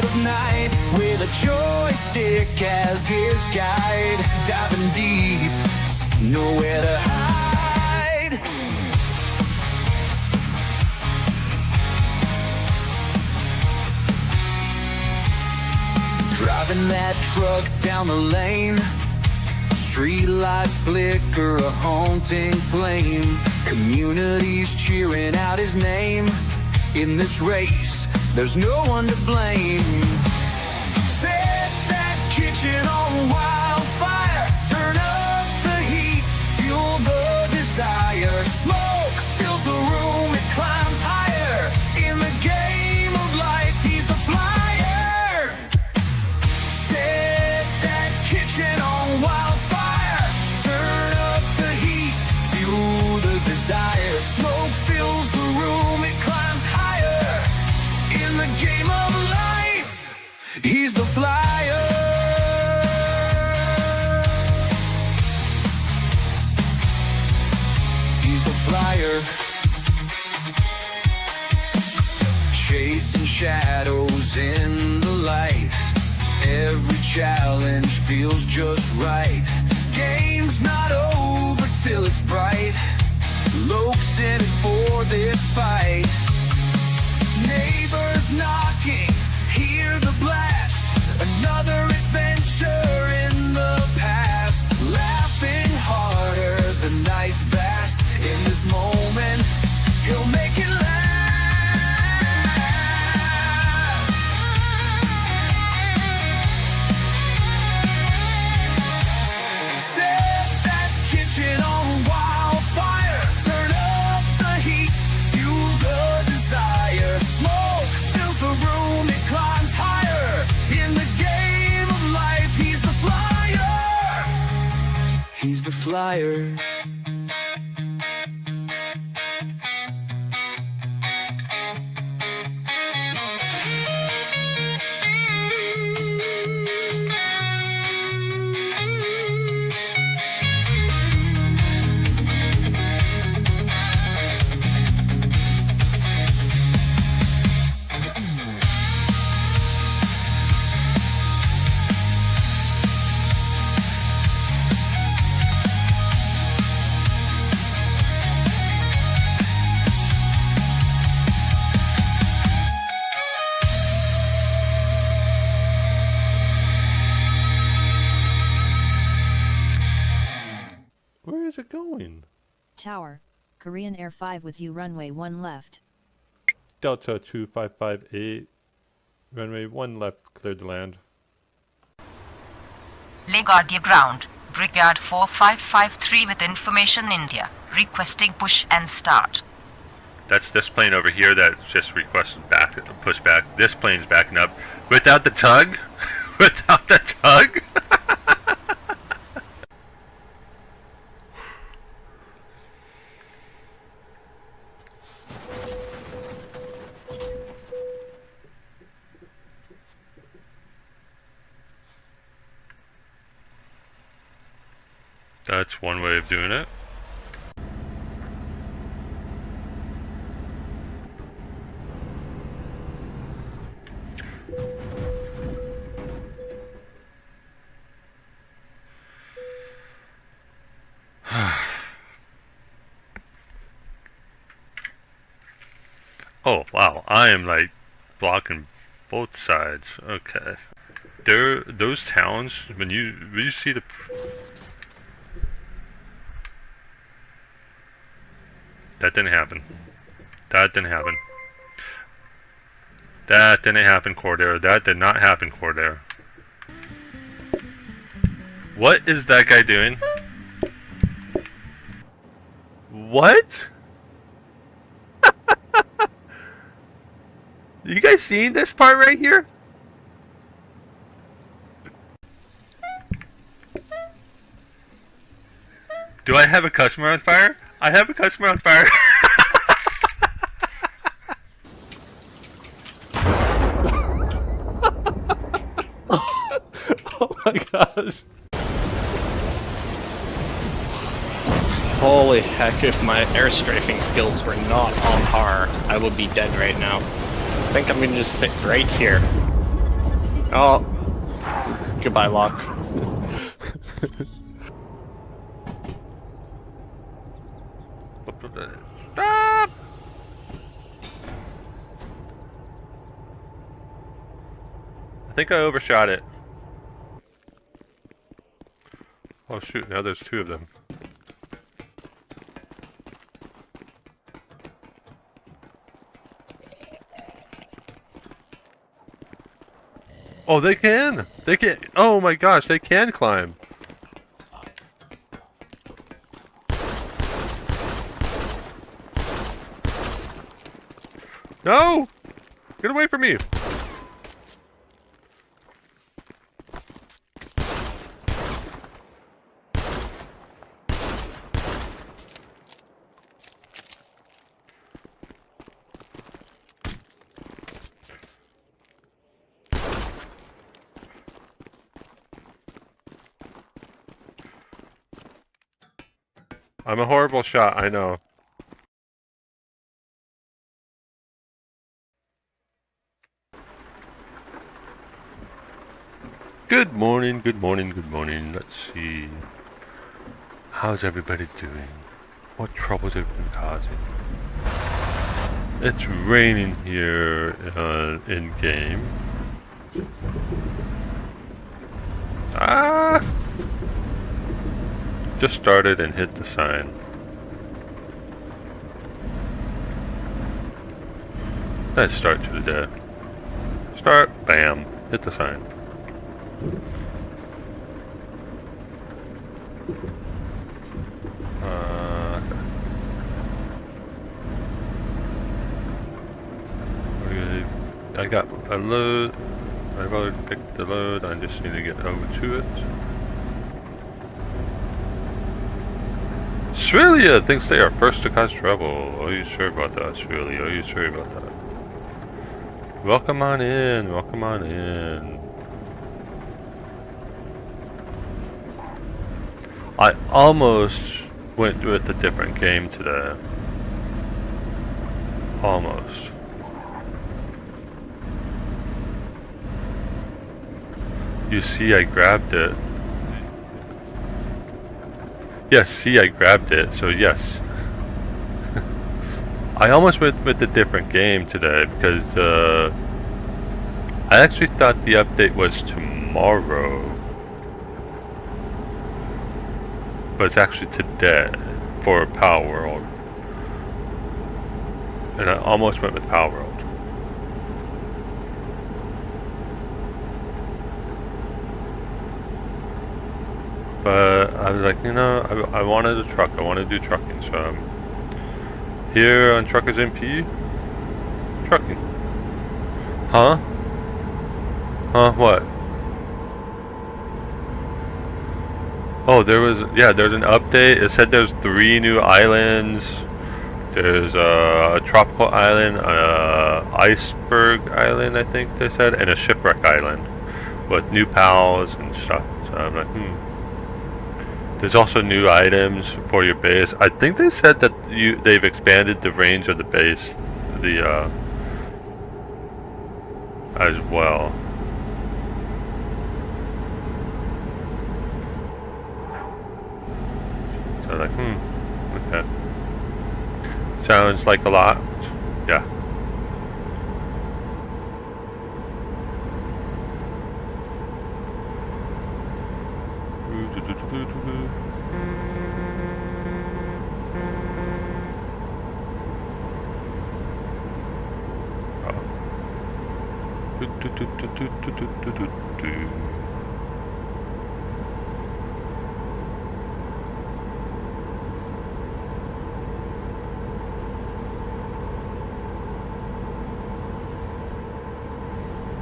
dead of night, with a joystick as his guide, diving deep, nowhere to hide. Driving that truck down the lane, street lights flicker, a haunting flame. Community's cheering out his name. In this race, there's no one to blame. Set that kitchen on wildfire, turn up the heat, fuel the desire. Smoke fills the room, it climbs higher. In the game of life, he's the flyer. Set that kitchen on wildfire, turn up the heat, fuel the desire. Smoke fills the room, it climbs higher. In the game of life, he's the flyer. He's the flyer. Chasing shadows in the light, every challenge feels just right. Game's not over till it's bright. Loke's in it for this fight. Neighbors knocking, hear the blast. Another adventure in the past. Laughing harder, the night's vast. In this moment, he'll make it last. Set that kitchen on wildfire, turn up the heat, fuel the desire. Smoke fills the room, it climbs higher. In the game of life, he's the flyer. He's the flyer. Where is it going? Tower, Korean Air 5 with you, runway 1 left. Delta 2558, runway 1 left, cleared to land. LaGuardia ground, Brickyard 4553 with information India, requesting push and start. That's this plane over here that just requested push back. This plane's backing up without the tug. Without the tug. That's one way of doing it. Oh wow, I am like blocking both sides. Okay. Those towns, when you see the that didn't happen. That didn't happen. That didn't happen, Cordair. That did not happen, Cordair. What is that guy doing? What? You guys seeing this part right here? Do I have a customer on fire? I have a customer on fire. Oh my gosh. Holy heck, if my air strafing skills were not on par, I would be dead right now. I think I'm gonna just sit right here. Oh. Goodbye, Locke. Stop! I think I overshot it. Oh shoot, now there's two of them. Oh, they can! They can! Oh my gosh, they can climb! No! Get away from me! I'm a horrible shot, I know. Good morning, good morning, good morning. Let's see. How's everybody doing? What troubles have been causing? It's raining here in game. Ah! Just started and hit the sign. Nice start to the day. Start, bam, hit the sign. Okay. I got a load. I've already picked the load. I just need to get over to it. Australia thinks they are first to cause trouble. Are you sure about that, Australia? Are you sure about that? Welcome on in. Welcome on in. I almost went with a different game today. Almost. You see, I grabbed it. Yes, see, I grabbed it, so yes. I almost went with a different game today because I actually thought the update was tomorrow. But it's actually today for Power World. And I almost went with Power World. But I was like, you know, I wanted a truck. I want to do trucking. So I'm here on Truckers MP. Trucking. Huh? Huh? What? Oh, there's an update. It said there's 3 new islands. There's a tropical island, iceberg island, I think they said, and a shipwreck island with new pals and stuff. So I'm like, There's also new items for your base. I think they said that they've expanded the range of the base, as well. So like, okay. Sounds like a lot. Yeah.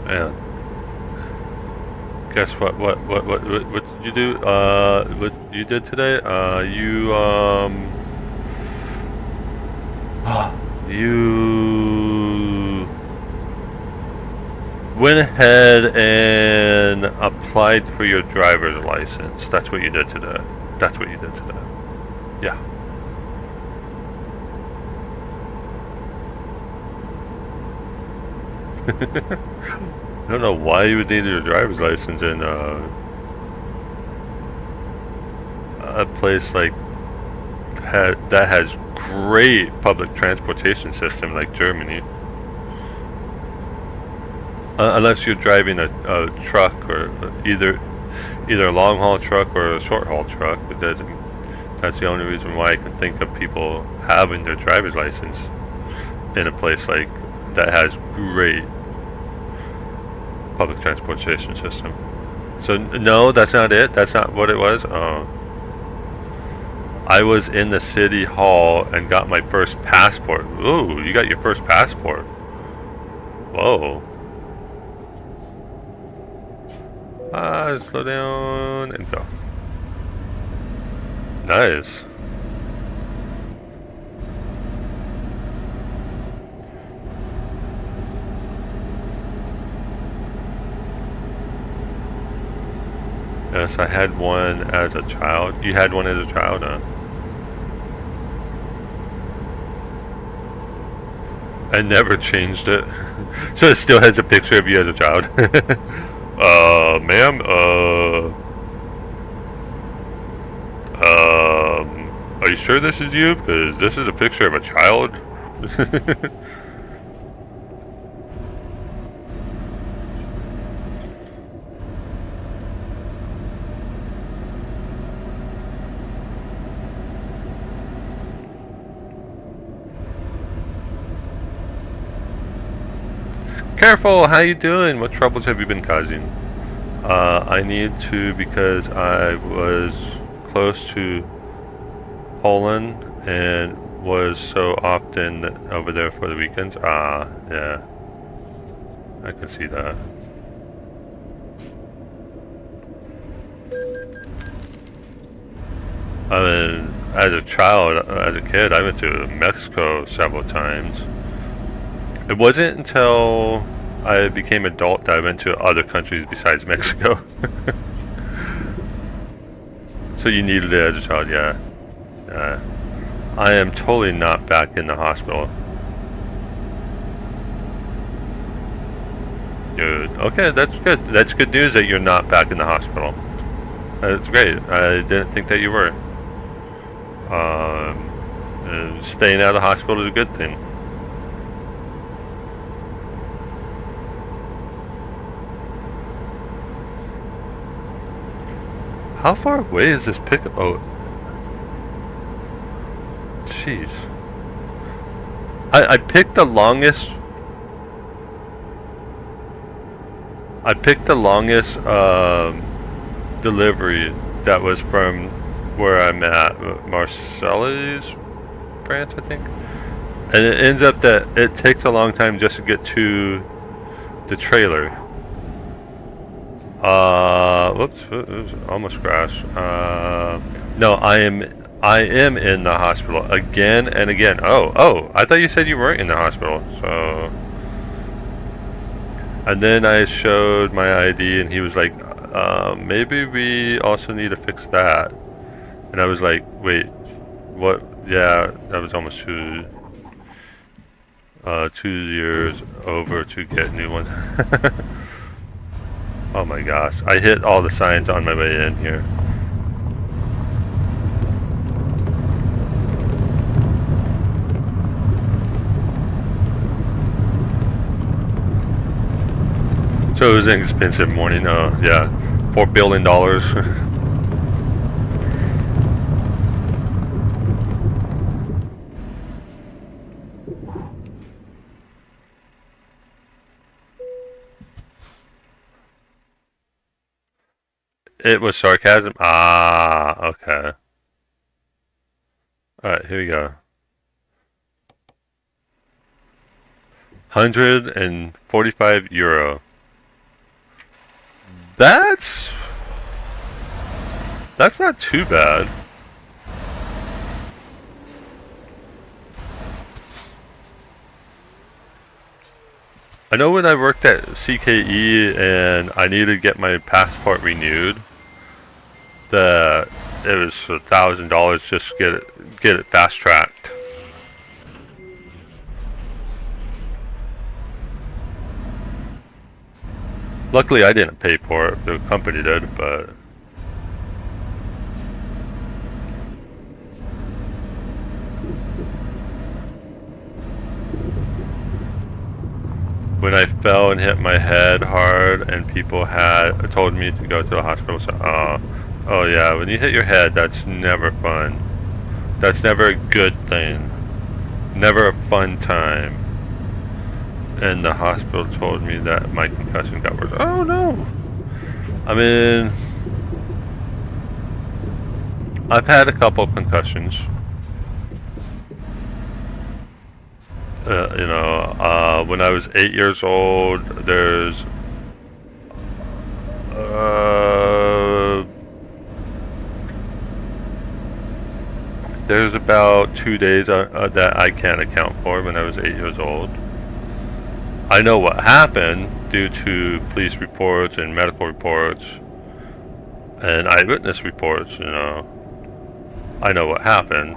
Yeah. Guess what did you do? What you did today? You went ahead and applied for your driver's license. That's what you did today. That's what you did today. Yeah. I don't know why you would need your driver's license in a place like that has great public transportation system like Germany. Unless you're driving a truck or either a long haul truck or a short haul truck, but that's the only reason why I can think of people having their driver's license in a place like that has great public transportation system. So no, that's not it. That's not what it was. Oh, I was in the city hall and got my first passport. Ooh, you got your first passport. Whoa. Slow down and go. Nice. Yes, I had one as a child. You had one as a child, huh? I never changed it. So it still has a picture of you as a child. Ma'am, are you sure this is you? Because this is a picture of a child. Careful, how you doing? What troubles have you been causing? I need to because I was close to Poland and was so often over there for the weekends. Yeah. I can see that. I mean, as a child, as a kid, I went to Mexico several times. It wasn't until I became adult that I went to other countries besides Mexico. So you needed it as a child, yeah. I am totally not back in the hospital. Good. Okay, that's good. That's good news that you're not back in the hospital. That's great. I didn't think that you were. Staying out of the hospital is a good thing. How far away is this pickup? Oh, jeez. I picked the longest. I picked the longest delivery that was from where I'm at, Marseilles, France, I think. And it ends up that it takes a long time just to get to the trailer. Whoops, almost crashed. No, I am in the hospital again and again. Oh, I thought you said you weren't in the hospital, so. And then I showed my ID and he was like, maybe we also need to fix that. And I was like, wait, what? Yeah, that was almost 2 years over to get new ones. Oh my gosh, I hit all the signs on my way in here. So it was an expensive morning, yeah, $4 billion. It was sarcasm? Ah, okay. Alright, here we go. 145 euro. That's not too bad. I know when I worked at CKE and I needed to get my passport renewed, that it was $1,000 just to get it fast tracked. Luckily, I didn't pay for it. The company did, but when I fell and hit my head hard, and people had told me to go to the hospital, so oh yeah, when you hit your head, that's never fun. That's never a good thing. Never a fun time. And the hospital told me that my concussion got worse. Oh no! I mean, I've had a couple concussions. When I was 8 years old, there's about 2 days that I can't account for when I was 8 years old. I know what happened due to police reports and medical reports and eyewitness reports, I know what happened.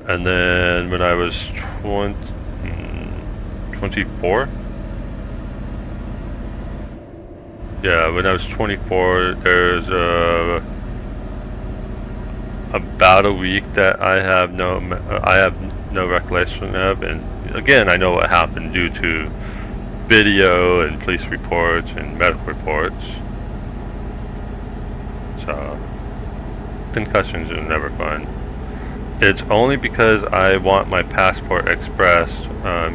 And then when I was 24? Yeah, when I was 24, there's about a week that I have no recollection of, and again, I know what happened due to video and police reports and medical reports. So, concussions are never fun. It's only because I want my passport expressed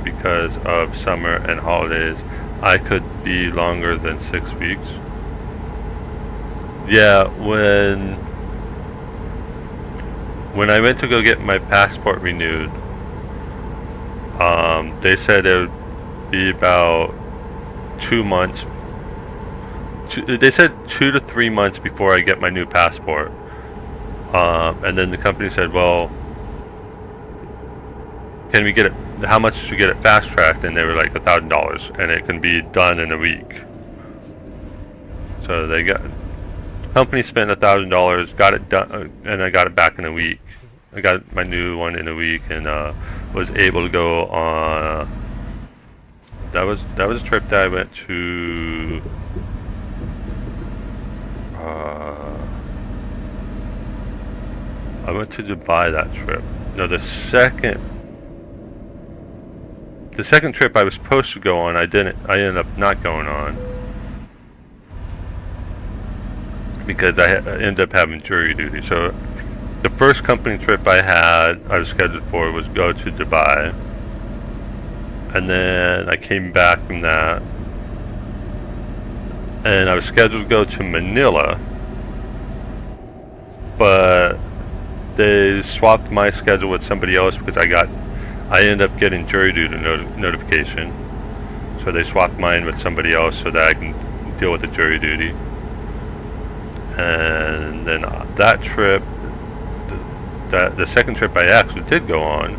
because of summer and holidays. I could be longer than 6 weeks. Yeah, when I went to go get my passport renewed, they said it would be about 2 months. They said 2 to 3 months before I get my new passport. And then the company said, well, can we get it, how much to get it fast tracked? And they were like $1,000, and it can be done in a week. So the company spent $1,000, got it done, and I got it back in a week. I got my new one in a week, and was able to go on. That was a trip that I went to. I went to Dubai that trip. No, the second trip I was supposed to go on, I didn't. I ended up not going on because I ended up having jury duty. So the first company trip I was scheduled for was go to Dubai, and then I came back from that, and I was scheduled to go to Manila, but they swapped my schedule with somebody else because I ended up getting jury duty notification. So they swapped mine with somebody else so that I can deal with the jury duty. And then that trip, the second trip I actually did go on,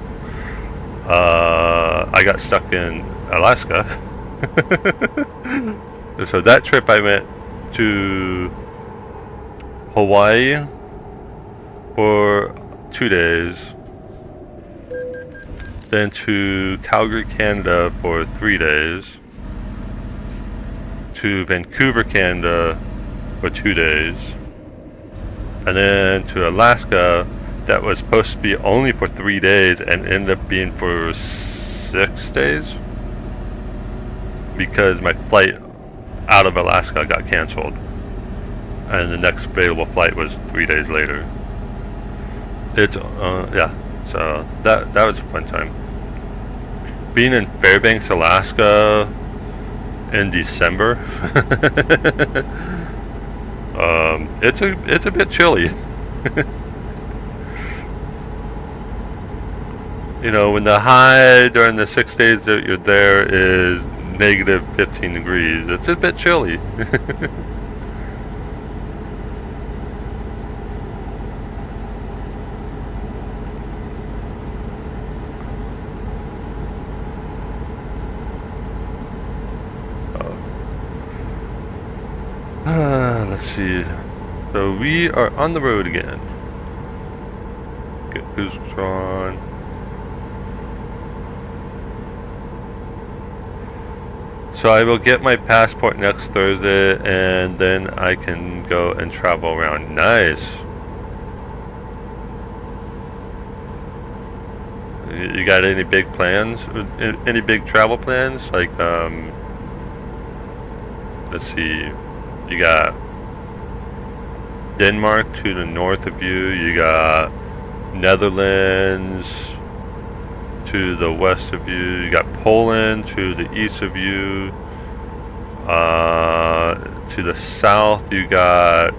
I got stuck in Alaska. So that trip I went to Hawaii for 2 days, then to Calgary, Canada for 3 days, to Vancouver, Canada for 2 days, and then to Alaska that was supposed to be only for 3 days and ended up being for 6 days because my flight out of Alaska got canceled and the next available flight was 3 days later. It's yeah, so that was a fun time. Being in Fairbanks, Alaska in December, it's a bit chilly. When the high during the 6 days that you're there is negative 15 degrees, it's a bit chilly. Let's see. So we are on the road again. Get boosters on. So I will get my passport next Thursday, and then I can go and travel around. Nice. You got any big plans? Any big travel plans? Like, let's see. You got Denmark to the north of you. You got Netherlands to the west of you. You got Poland to the east of you. To the south, you got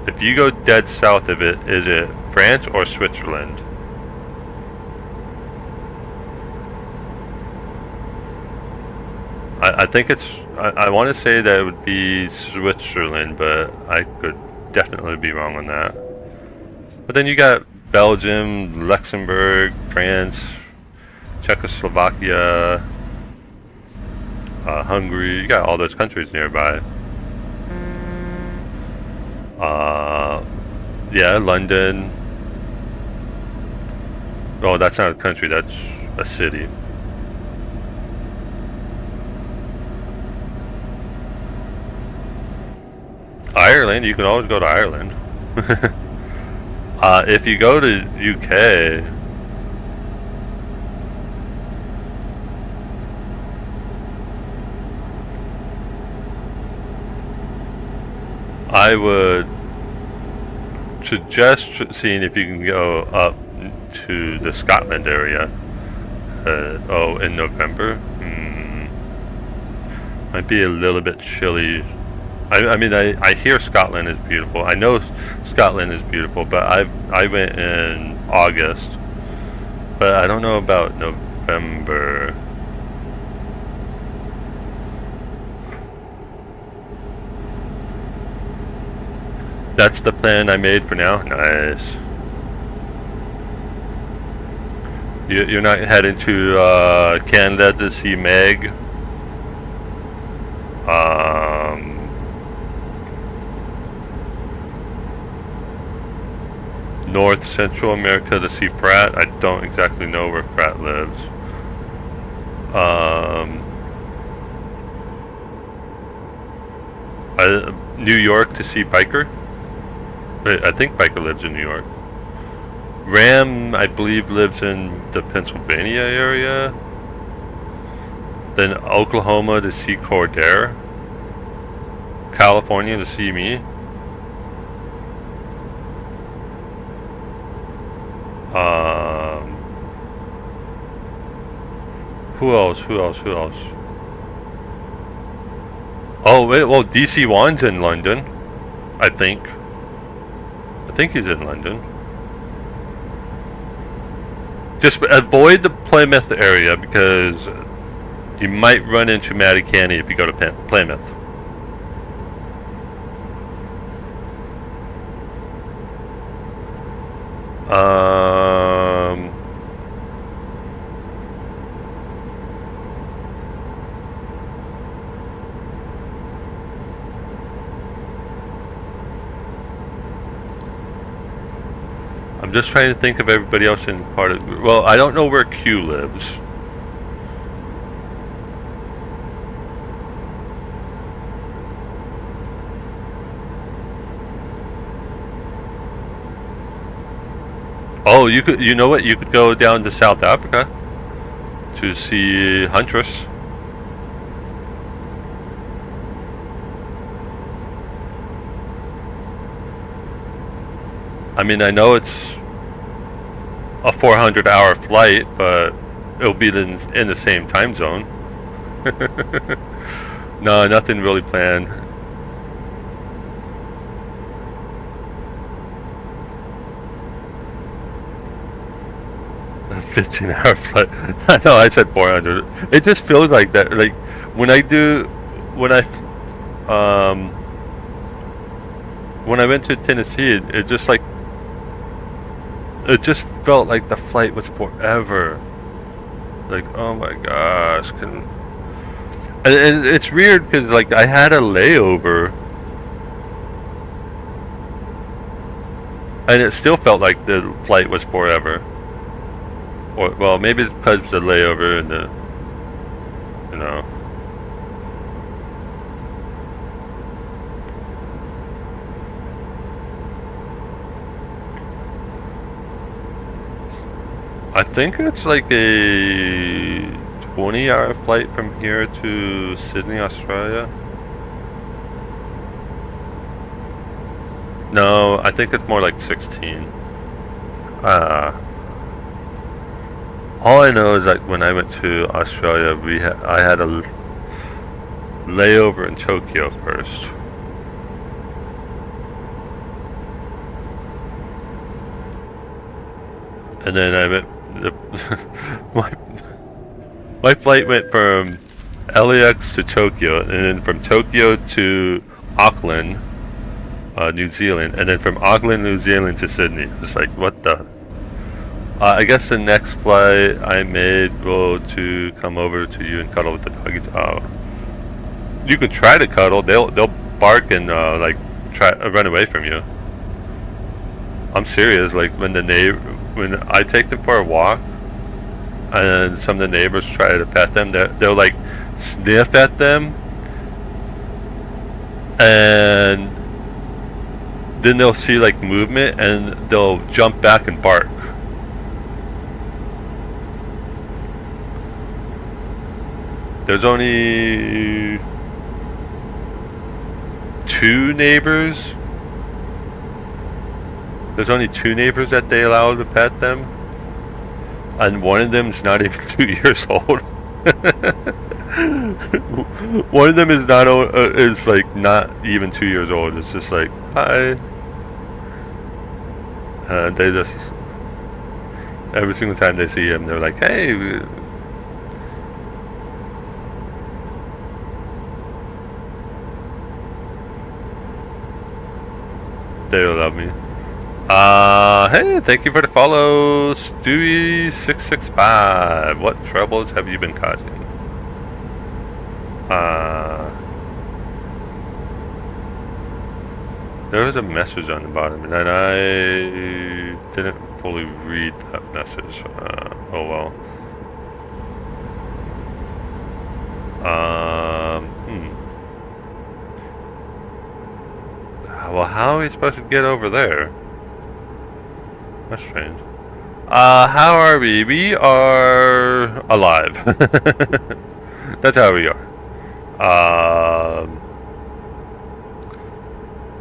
if you go dead south of it, is it France or Switzerland? I think it's. I want to say that it would be Switzerland, but I could definitely be wrong on that. But then you got Belgium, Luxembourg, France, Czechoslovakia, Hungary. You got all those countries nearby. Yeah, London. Oh, that's not a country. That's a city. Ireland. You can always go to Ireland. If you go to UK, I would suggest seeing if you can go up to the Scotland area. In November. Might be a little bit chilly. I mean, I hear Scotland is beautiful. I know Scotland is beautiful, but I went in August, but I don't know about November. That's the plan I made for now. Nice. You're not heading to Canada to see Meg? North Central America to see Frat. I don't exactly know where Frat lives. New York to see Biker. Wait, I think Biker lives in New York. Ram, I believe, lives in the Pennsylvania area. Then Oklahoma to see Cordair. California to see me. Who else? Oh wait, well DC1's in London, I think. I think he's in London. Just avoid the Plymouth area because you might run into Matty Canny if you go to Plymouth. I'm just trying to think of everybody else in part of. Well, I don't know where Q lives. Oh, you could. You know what? You could go down to South Africa to see Huntress. I mean, I know it's a 400-hour flight, but it'll be in the same time zone. No, nothing really planned. A 15-hour flight. I know I said 400. It just feels like that. Like when I went to Tennessee, it just like. It just felt like the flight was forever. Like, oh my gosh. And it's weird because, like, I had a layover. And it still felt like the flight was forever. Or, well, maybe it's because of the layover and the, you know. I think it's like a 20-hour flight from here to Sydney, Australia. No, I think it's more like 16. All I know is that when I went to Australia, I had a layover in Tokyo first. And then I went. My flight went from LAX to Tokyo, and then from Tokyo to Auckland, New Zealand, and then from Auckland, New Zealand to Sydney. It's like, what the? I guess the next flight I made will to come over to you and cuddle with the doggies. You can try to cuddle. They'll bark and like try run away from you. I'm serious. Like when I take them for a walk, and some of the neighbors try to pet them, they'll like sniff at them, and then they'll see like movement, and they'll jump back and bark. There's only 2 neighbors. There's only 2 neighbors that they allow to pet them, and one of them is not even 2 years old. One of them is is like not even 2 years old. It's just like, hi. They just every single time they see him, they're like, hey. They love me. Hey, thank you for the follow, Stewie665. What troubles have you been causing? There was a message on the bottom, and I didn't fully read that message. Oh well. Well, how are we supposed to get over there? That's strange. How are we? We are alive. That's how we are.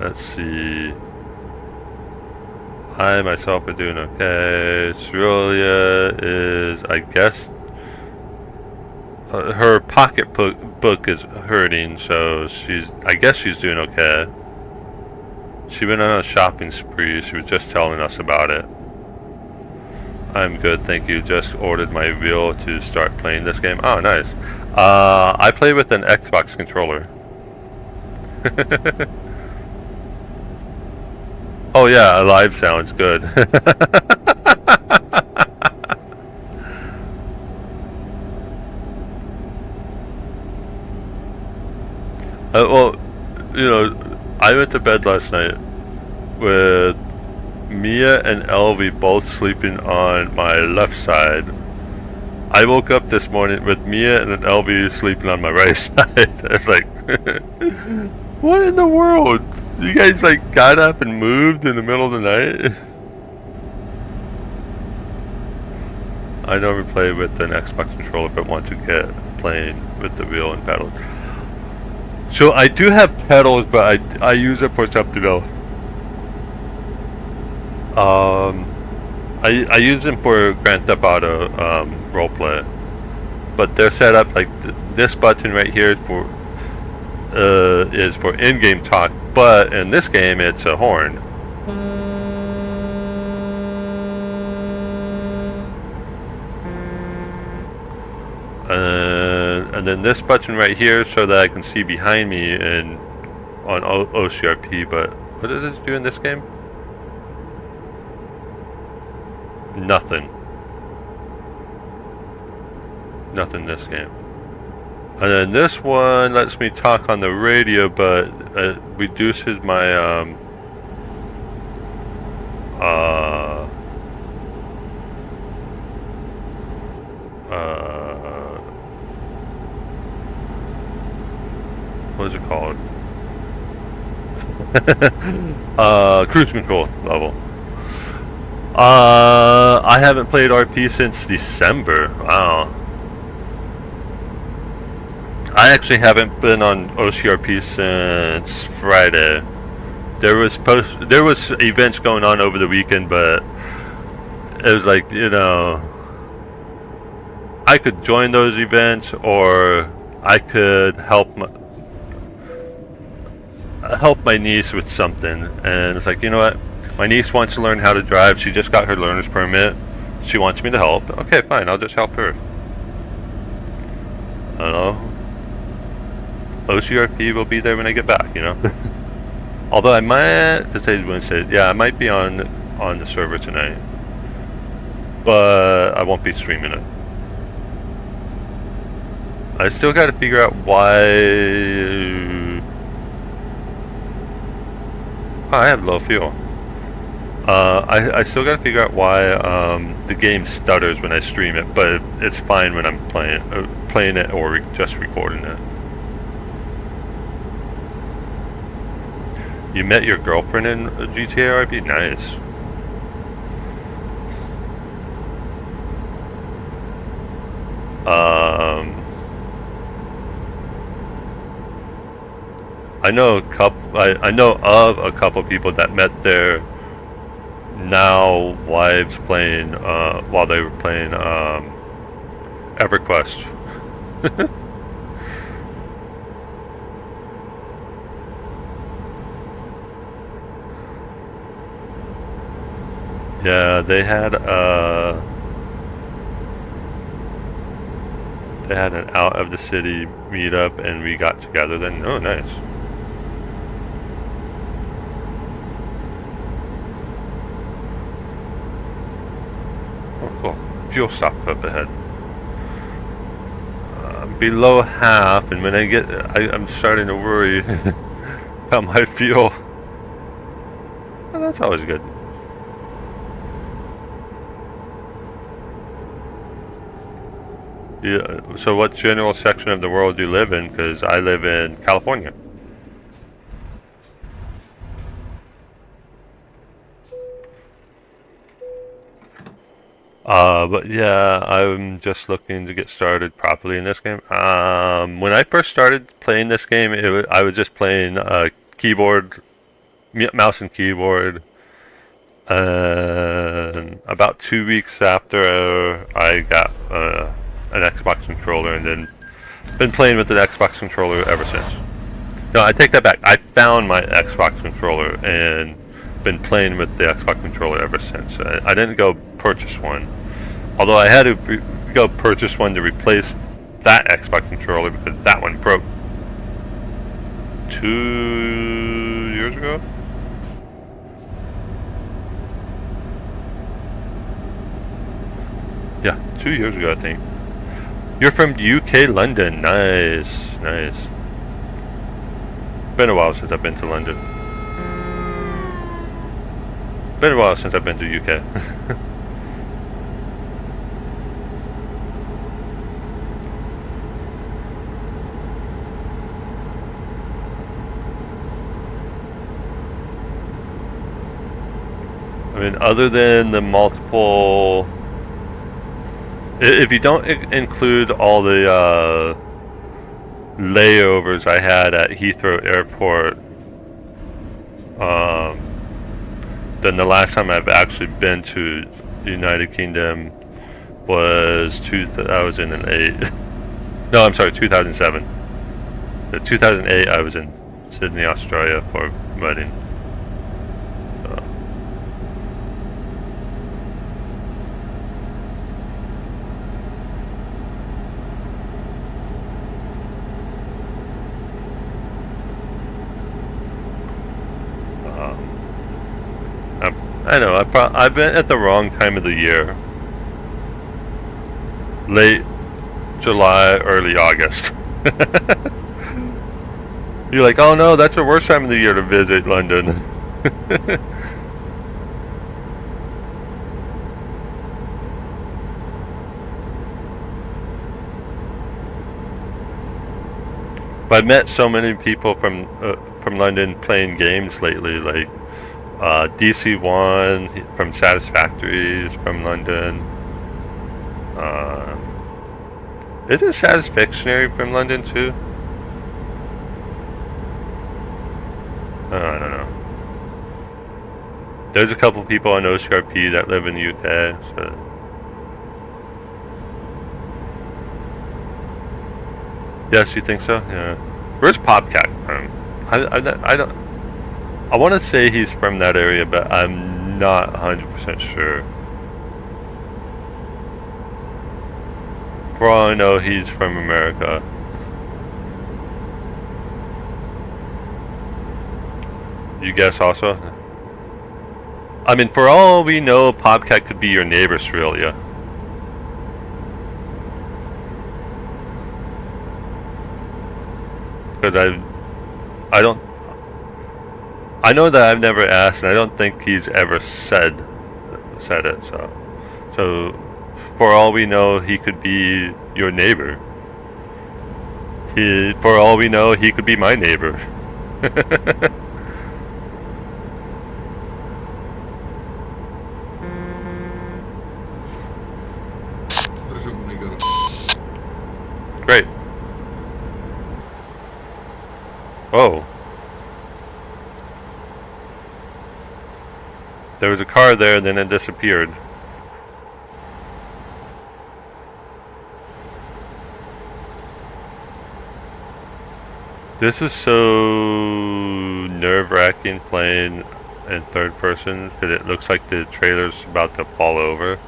Let's see. I myself are doing okay. Cerelia is, I guess, her pocketbook is hurting, so I guess she's doing okay. She went on a shopping spree. She was just telling us about it. I'm good, thank you. Just ordered my wheel to start playing this game. Oh, nice. I play with an Xbox controller. Oh yeah, alive sounds good. Well, you know, I went to bed last night with Mia and Elvie both sleeping on my left side. I woke up this morning with Mia and Elvie sleeping on my right side. I was like, what in the world? You guys like got up and moved in the middle of the night? I never play with an Xbox controller but want to get playing with the wheel and pedals. So I do have pedals, but I use it for something else. I use them for Grand Theft Auto roleplay, but they're set up like this button right here is for in-game talk, but in this game it's a horn. And then this button right here so that I can see behind me on OCRP. But what does this do in this game? Nothing. Nothing in this game. And then this one lets me talk on the radio, but it reduces my What is it called? Cruise control level. I haven't played RP since December. Wow. I actually haven't been on OCRP since Friday. There was events going on over the weekend, but it was like, you know, I could join those events or I could help my niece with something, and it's like, you know what, my niece wants to learn how to drive. She just got her learner's permit. She wants me to help. Okay, fine, I'll just help her. I don't know. OCRP will be there when I get back, you know. Although I might, today's Wednesday, yeah, I might be on the server tonight, but I won't be streaming it. I still got to figure out why. Oh, I have low fuel. I still got to figure out why the game stutters when I stream it, but it's fine when I'm playing it or just recording it. You met your girlfriend in GTA RP? Nice. I know of a couple people that met their now wives playing while they were playing EverQuest. Yeah, they had an out of the city meetup and we got together then. Oh, nice. Oh, cool. Fuel stop up ahead. Below half, and when I'm starting to worry about my fuel. Well, that's always good. Yeah, so what general section of the world do you live in? Because I live in California. But yeah, I'm just looking to get started properly in this game. When I first started playing this game, I was just playing keyboard, mouse and keyboard. And about 2 weeks after I got an Xbox controller, and then been playing with the Xbox controller ever since. No, I take that back. I found my Xbox controller and been playing with the Xbox controller ever since. I didn't go purchase one, although I had to go purchase one to replace that Xbox controller because that one broke 2 years ago. Yeah, 2 years ago, I think. You're from UK, London. Nice, nice. Been a while since I've been to London. Been a while since I've been to UK. I mean, other than the multiple... If you don't include all the layovers I had at Heathrow Airport, then the last time I've actually been to the United Kingdom was 2008. No, I'm sorry, 2007. In 2008 I was in Sydney, Australia for a wedding. I know, I've been at the wrong time of the year. Late July, early August. You're like, oh no, that's the worst time of the year to visit London. But I met so many people from London playing games lately, like DC1 from Satisfactory is from London. Isn't Satisfactory from London too? I don't know. There's a couple people on OCRP that live in the UK, so. Yes, you think so? Yeah. Where's Popcat from? I don't. I want to say he's from that area, but I'm not 100% sure. For all I know, he's from America. You guess also? I mean, for all we know, Popcat could be your neighbor, Australia. Because I know that I've never asked, and I don't think he's ever said it. So for all we know, he could be your neighbor. For all we know, he could be my neighbor. Great. Oh. There was a car there, and then it disappeared. This is so nerve-wracking playing in third person, because it looks like the trailer's about to fall over.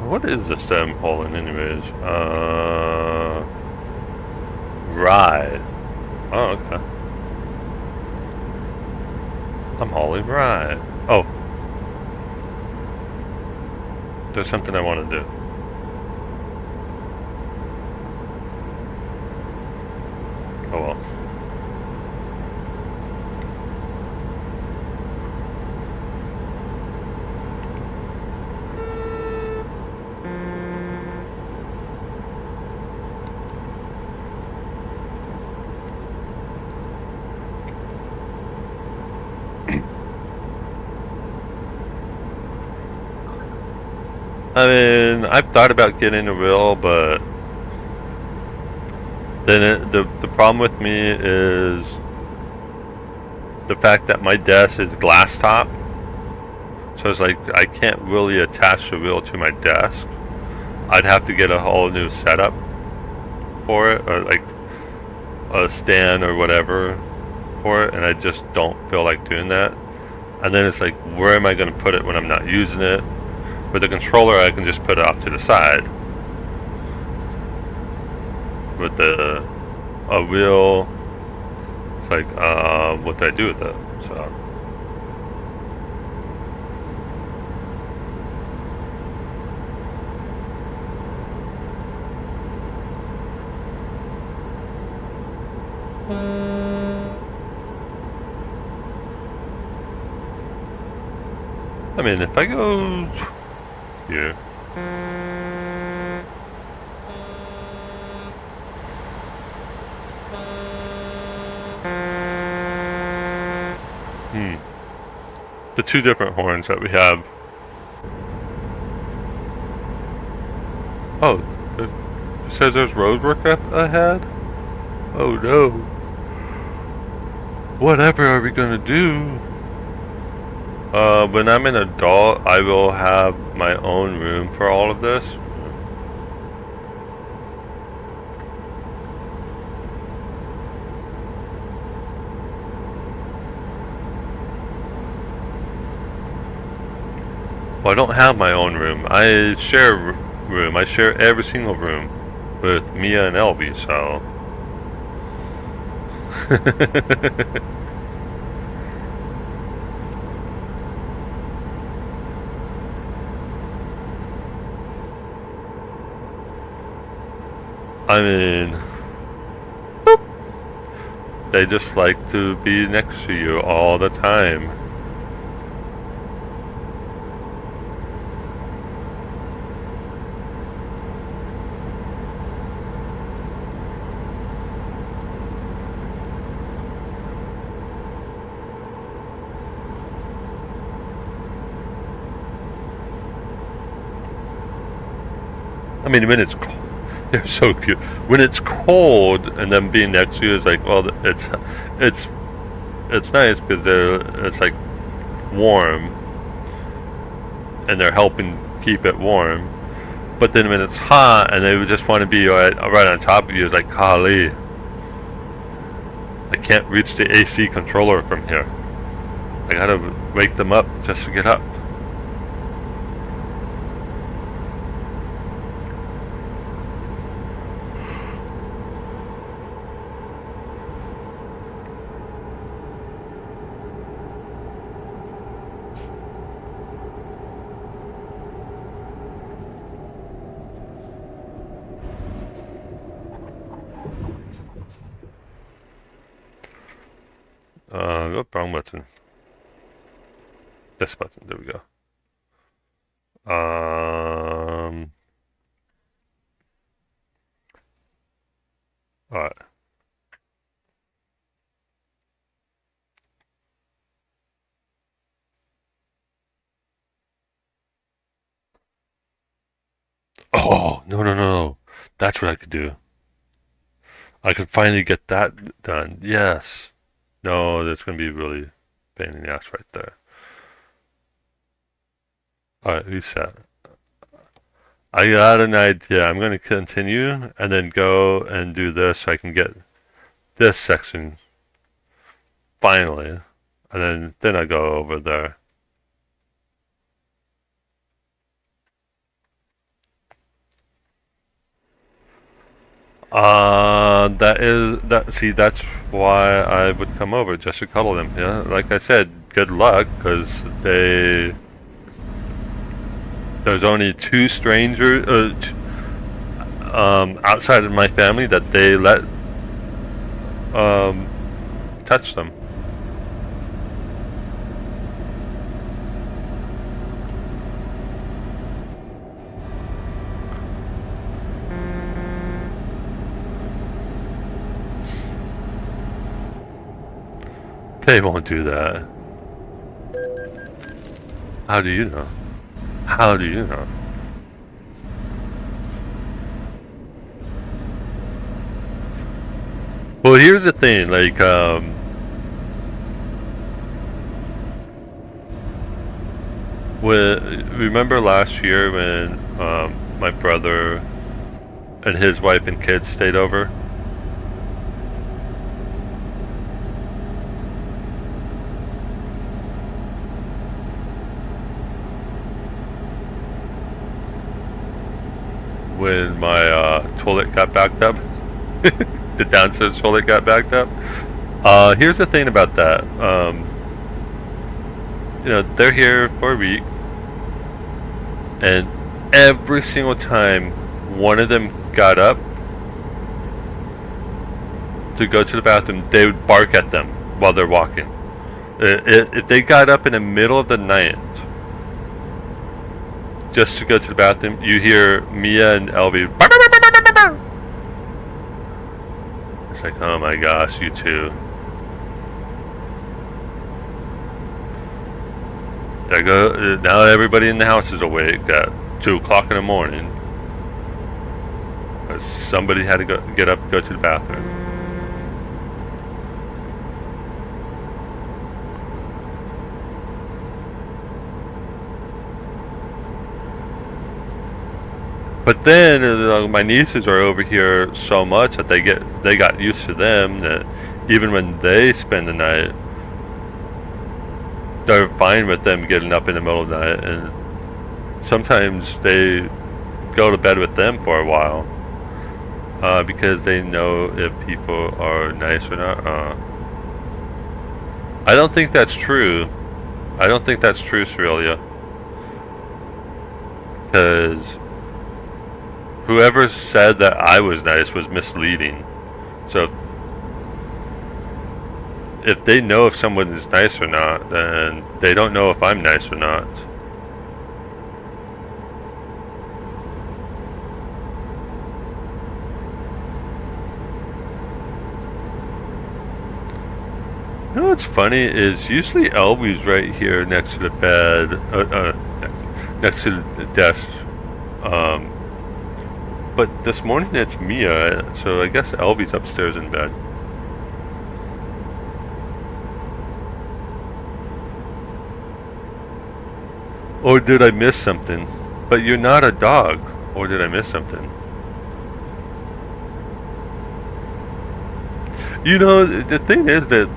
What is the stem hauling anyways? Ride. Oh, okay. I'm hauling ride. Oh. There's something I want to do. Oh well. I mean, I've thought about getting a wheel, but then the problem with me is the fact that my desk is glass top, so it's like I can't really attach the wheel to my desk. I'd have to get a whole new setup for it, or like a stand or whatever for it, and I just don't feel like doing that. And then it's like, where am I going to put it when I'm not using it? With the controller, I can just put it off to the side. With a wheel, it's like, what do I do with it? So. I mean, if I go here. The two different horns that we have. Oh, it says there's road work up ahead? Oh no. Whatever are we gonna do? When I'm an adult, I will have my own room for all of this. Well, I don't have my own room. I share a room. I share every single room with Mia and Elby, so. I mean, boop. They just like to be next to you all the time. I mean, when it's cold, they're so cute. When it's cold and them being next to you is like, well, it's nice because it's like warm, and they're helping keep it warm. But then when it's hot and they would just want to be right on top of you, it's like, golly, I can't reach the AC controller from here. I gotta wake them up just to get up. Oh, wrong button. This button, there we go. Alright. Oh, no. That's what I could do. I could finally get that done. Yes. No, that's going to be really pain in the ass right there. Alright, reset. I got an idea. I'm going to continue and then go and do this so I can get this section finally. And then I go over there. That's why I would come over, just to cuddle them. Yeah, like I said, good luck, because there's only two strangers outside of my family that they let touch them. They won't do that. How do you know? How do you know? Well, here's the thing, like, remember last year when my brother and his wife and kids stayed over? When my toilet got backed up, the downstairs toilet got backed up. Here's the thing about that. You know, they're here for a week, and every single time one of them got up to go to the bathroom, they would bark at them while they're walking. If they got up in the middle of the night just to go to the bathroom, you hear Mia and Elvie. It's like, oh my gosh, you two. There go. Now everybody in the house is awake at 2 o'clock in the morning. Somebody had to get up and go to the bathroom. But then my nieces are over here so much that they got used to them, that even when they spend the night, they're fine with them getting up in the middle of the night, and sometimes they go to bed with them for a while because they know if people are nice or not. I don't think that's true. I don't think that's true, Cerelia, because whoever said that I was nice was misleading. So if they know if someone is nice or not, then they don't know if I'm nice or not. You know what's funny is usually Elby's right here next to the bed, next to the desk. But this morning it's Mia, so I guess Elby's upstairs in bed. Or did I miss something? But you're not a dog. Or did I miss something? You know, the thing is that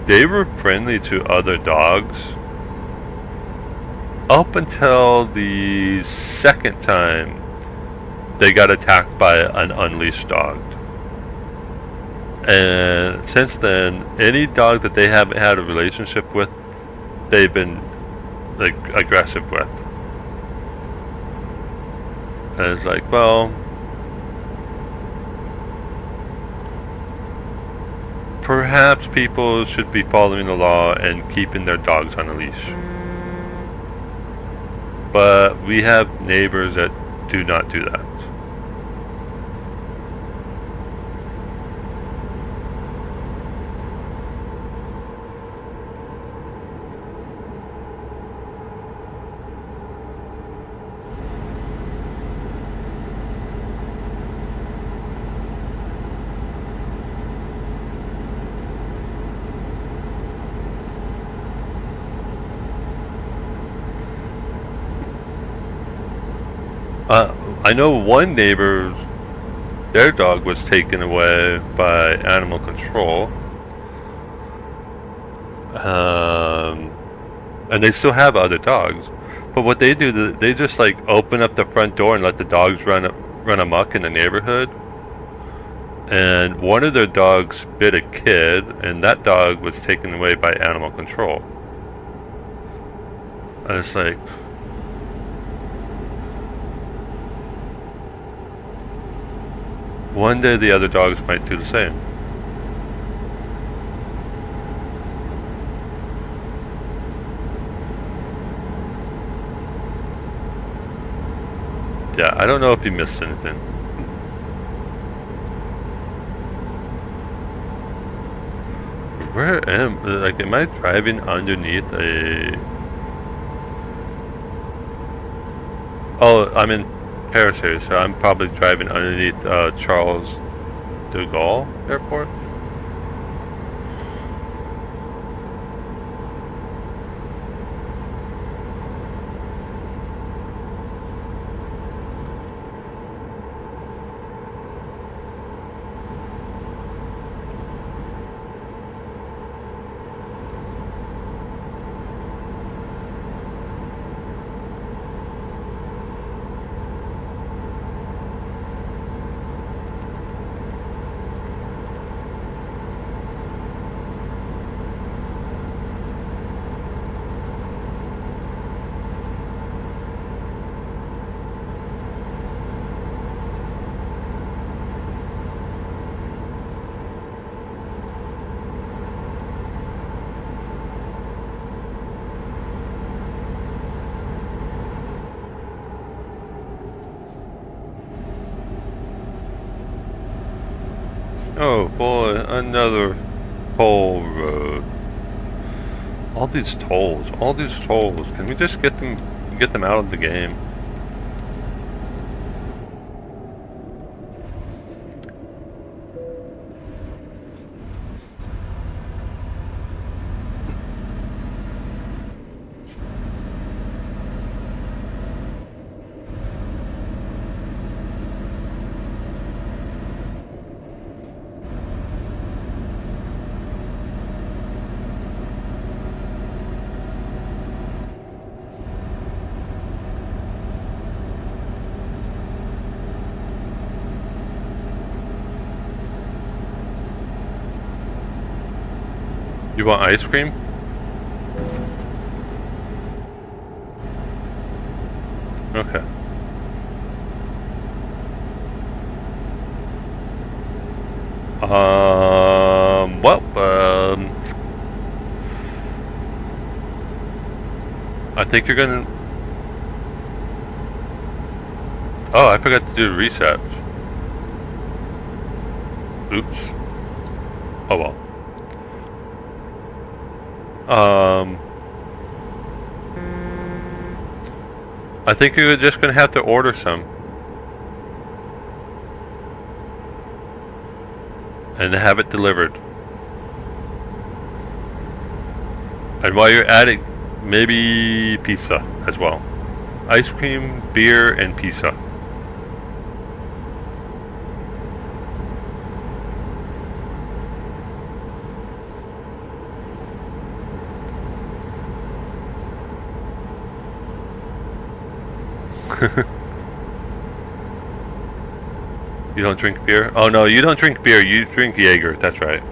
they were friendly to other dogs up until the second time they got attacked by an unleashed dog. And since then, any dog that they haven't had a relationship with, they've been like aggressive with. And it's like, well, perhaps people should be following the law and keeping their dogs on a leash. But we have neighbors that do not do that. I know one neighbor, their dog was taken away by animal control. And they still have other dogs. But what they do, they just like open up the front door and let the dogs run amok in the neighborhood. And one of their dogs bit a kid, and that dog was taken away by animal control. And it's like, one day the other dogs might do the same. Yeah, I don't know if you missed anything. Where am I driving underneath a... Oh, I'm in Paris here, so I'm probably driving underneath Charles de Gaulle Airport. Oh boy, another toll road. All these tolls. Can we just get them out of the game? You want ice cream? Okay. Well, I think you're gonna. Oh, I forgot to do the reset. Oops. Oh well. I think you're just gonna have to order some. And have it delivered. And while you're at it, maybe pizza as well. Ice cream, beer, and pizza. You don't drink beer? Oh no, you don't drink beer, you drink Jaeger, that's right.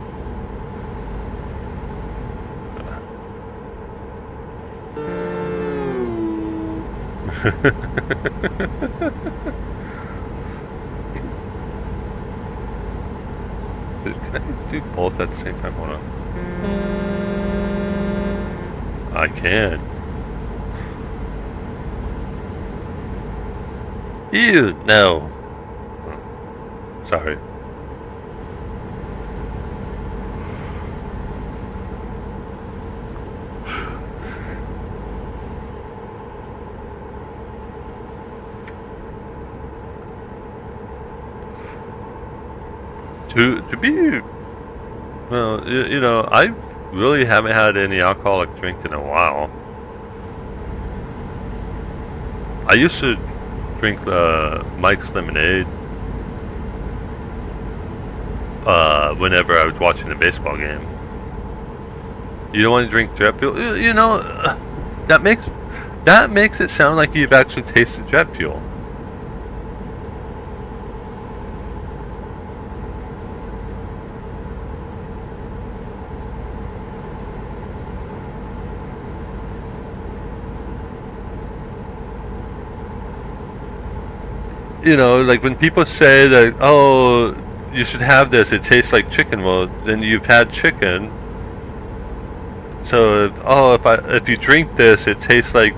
Can I do both at the same time? Hold on. I can. Ew, no. Sorry. To be, well, you know, I really haven't had any alcoholic drink in a while. I used to drink Mike's Lemonade whenever I was watching a baseball game. You don't want to drink jet fuel? You know, that makes it sound like you've actually tasted jet fuel. You know, like when people say that, oh, you should have this, it tastes like chicken. Well, then you've had chicken. So, if you drink this, it tastes like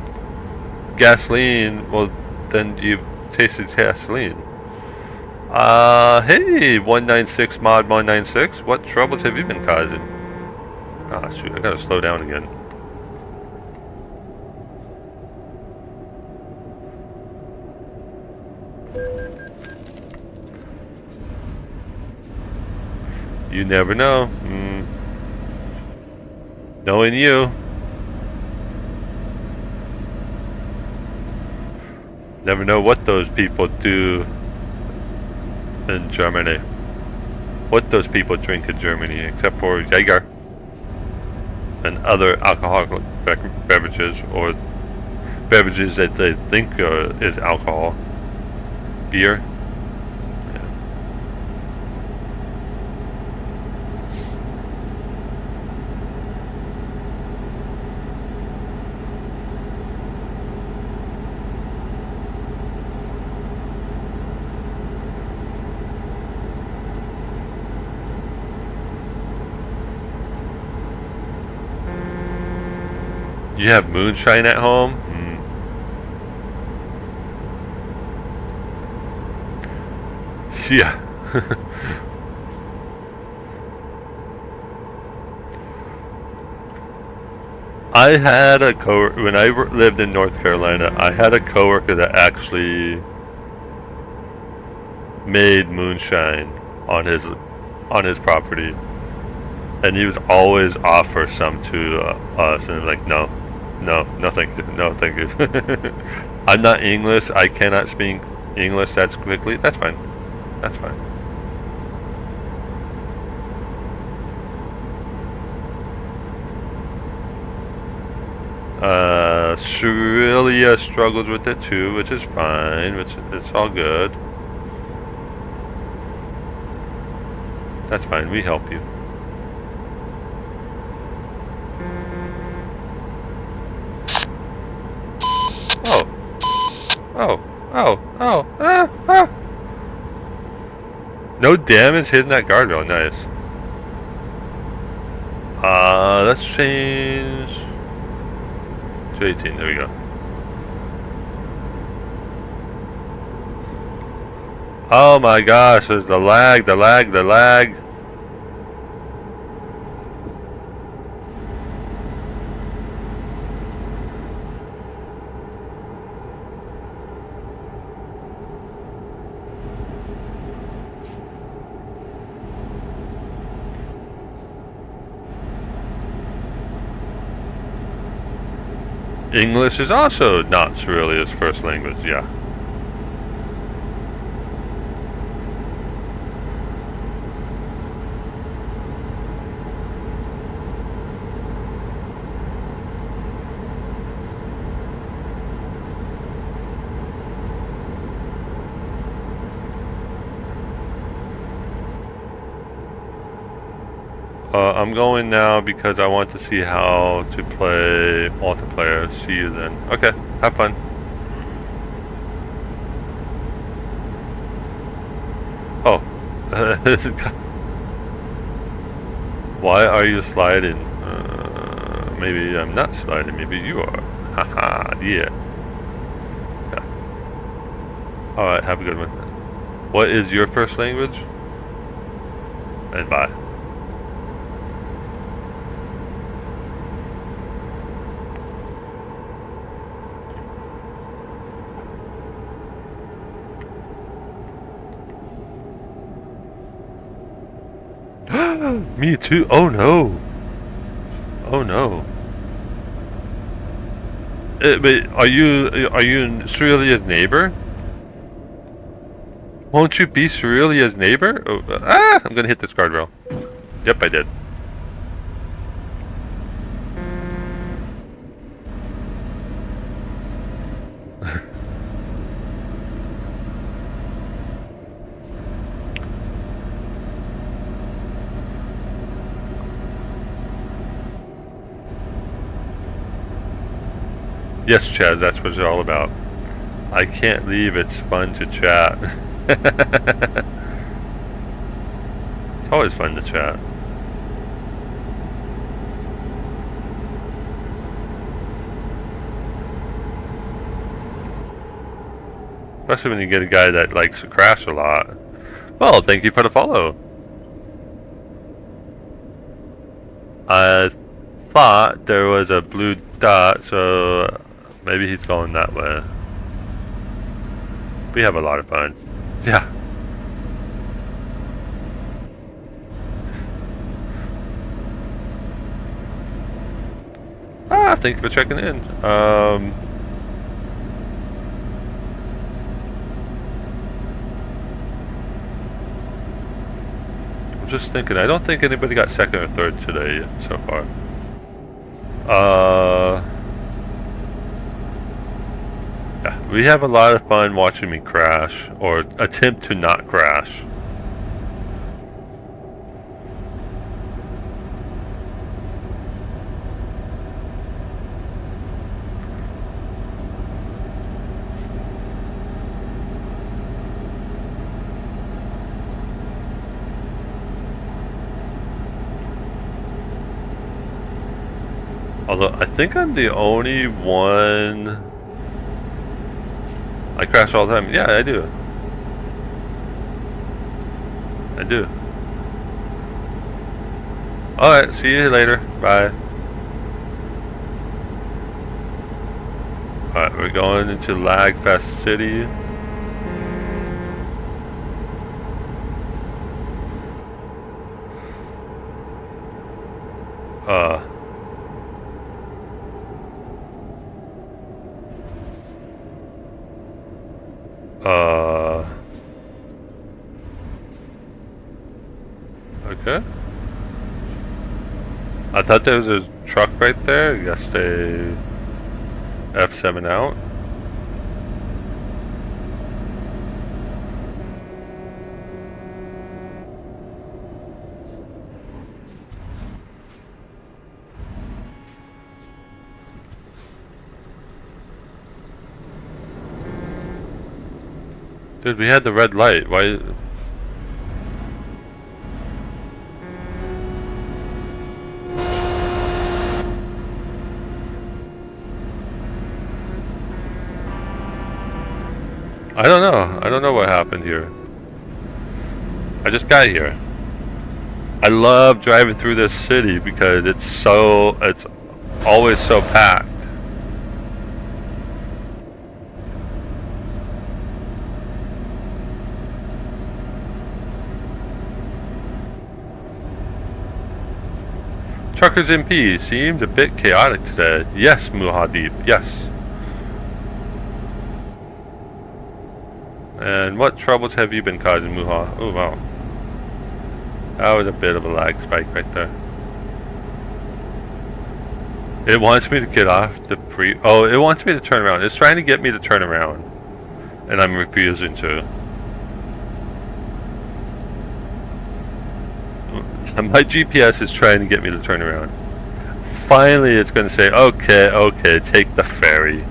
gasoline. Well, then you've tasted gasoline. Hey, 196 mod 196. What troubles have you been causing? Ah, shoot, I gotta slow down again. You never know. Knowing you. Never know what those people do in Germany. What those people drink in Germany, except for Jaeger and other alcoholic beverages, or beverages that they think is alcohol. Beer. You have moonshine at home? Yeah. I had a coworker when I lived in North Carolina. I had a coworker that actually made moonshine on his property, and he was always offer some to us, and like, no, thank you, no, thank you. I'm not English. I cannot speak English that quickly. That's fine. That's fine. Shrelia struggles with it too, which is fine. It's all good. That's fine. We help you. No damage hitting that guardrail. Nice. Let's change to 18. There we go. Oh my gosh, there's the lag. English is also not Cerullia's first language, yeah. I'm going now because I want to see how to play multiplayer. See you then. Okay, have fun. Oh. Why are you sliding? Maybe I'm not sliding, maybe you are. Haha, yeah. Alright, have a good one. What is your first language? And bye. Me too. Oh no. Oh no. But are you Cerullia's neighbor? Won't you be Cerullia's neighbor? Oh, I'm gonna hit this guardrail. Yep, I did. Yes, Chaz, that's what it's all about. I can't leave, it's fun to chat. It's always fun to chat. Especially when you get a guy that likes to crash a lot. Well, thank you for the follow. I thought there was a blue dot, so maybe he's going that way. We have a lot of fun. Yeah. Thank you for checking in. I'm just thinking, I don't think anybody got second or third today so far. Yeah, we have a lot of fun watching me crash, or attempt to not crash. Although, I think I'm the only one... I crash all the time. Yeah, I do. I do. Alright, see you later. Bye. Alright, we're going into Lagfest City. Okay. I thought there was a truck right there. I guess they F7 out. Dude, we had the red light. Why? I don't know. I don't know what happened here. I just got here. I love driving through this city because it's always so packed. Truckers MP seems a bit chaotic today. Yes, Muhadib, yes. And what troubles have you been causing, Muha? Oh, wow. That was a bit of a lag spike right there. It wants me to get off the Oh, it wants me to turn around. It's trying to get me to turn around. And I'm refusing to. My GPS is trying to get me to turn around. Finally, it's going to say, okay, okay, take the ferry.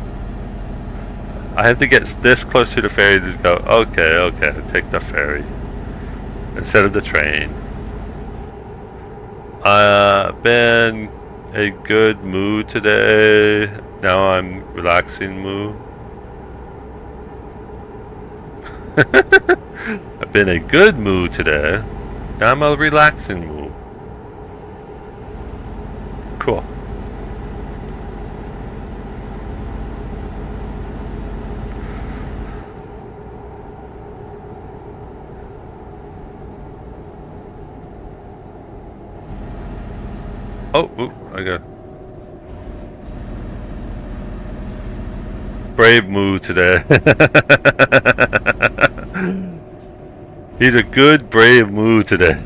I have to get this close to the ferry to go, okay, okay, take the ferry. Instead of the train. Been a good mood today. Now I'm relaxing mood. I've been a good mood today. Now I'm a relaxing mood. Cool. Oh, ooh, I got brave mood today. He's a good, brave mood today.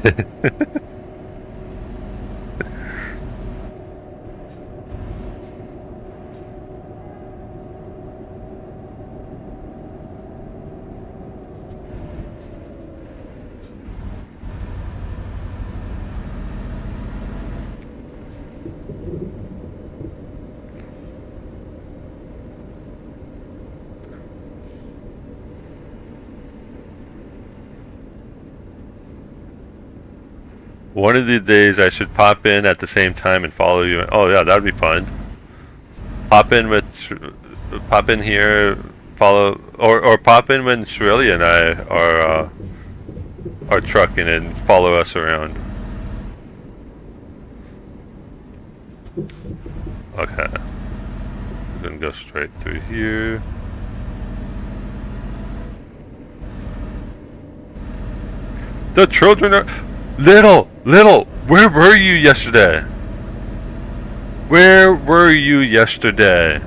One of the days I should pop in at the same time and follow you. Oh yeah, that'd be fun. Pop in here, follow, or pop in when Shrilly and I are trucking and follow us around. Okay, we're gonna go straight through here. The children are little. Where were you yesterday? Where were you yesterday?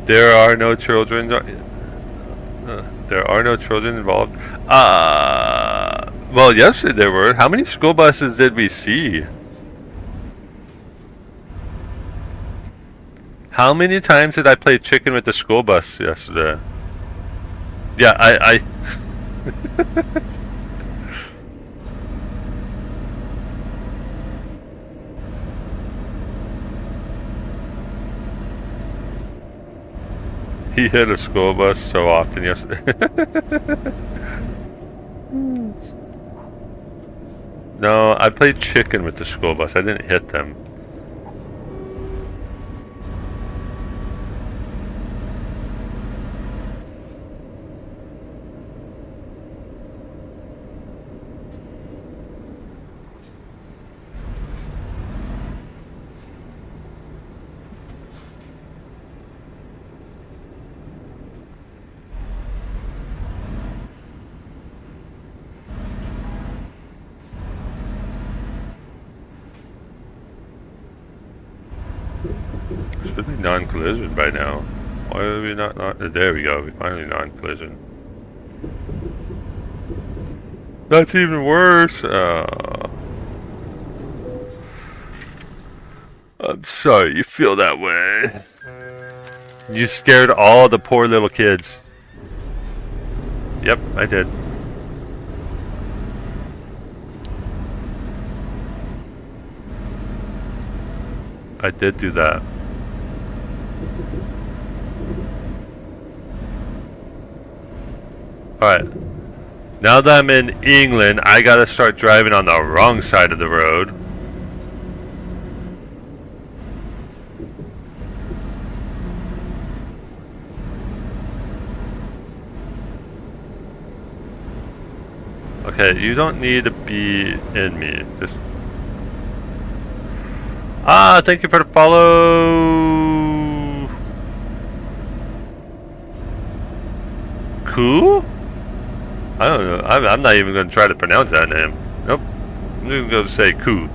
There are no children. There are no children involved. Well, yesterday there were. How many school buses did we see? How many times did I play chicken with the school bus yesterday? Yeah, I He hit a school bus so often yesterday. No, I played chicken with the school bus. I didn't hit them. Should be non-collision by now. Why are we not? There we go. We finally non-collision. That's even worse. I'm sorry you feel that way. You scared all the poor little kids. Yep, I did. I did do that. Alright. Now that I'm in England, I gotta start driving on the wrong side of the road. Okay, you don't need to be in me. Just thank you for the follow. Cool? I don't know. I'm not even going to try to pronounce that name. Nope. I'm just going to say Koo.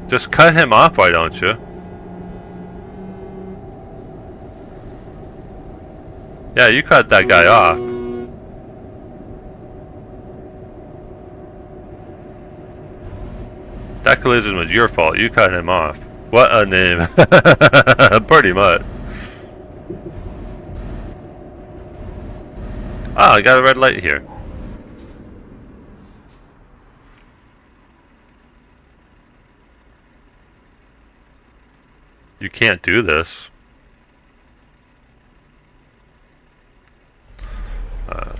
Just cut him off, why don't you? Yeah, you cut that guy off. That collision was your fault. You cut him off. What a name. Pretty much. Ah, I got a red light here. You can't do this.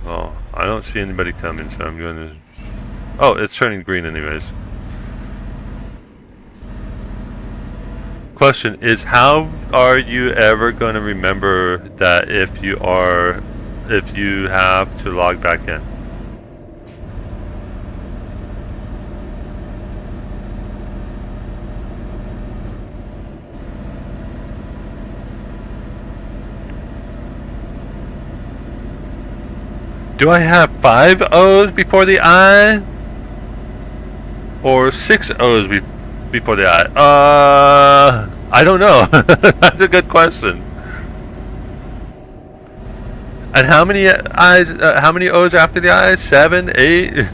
Well, I don't see anybody coming, so I'm going to... Oh, it's turning green anyways. Question is, how are you ever going to remember that if you have to log back in? Do I have 5 O's before the I? Or 6 O's before the I? I don't know. That's a good question. And how many I's? How many O's after the I? 7, 8?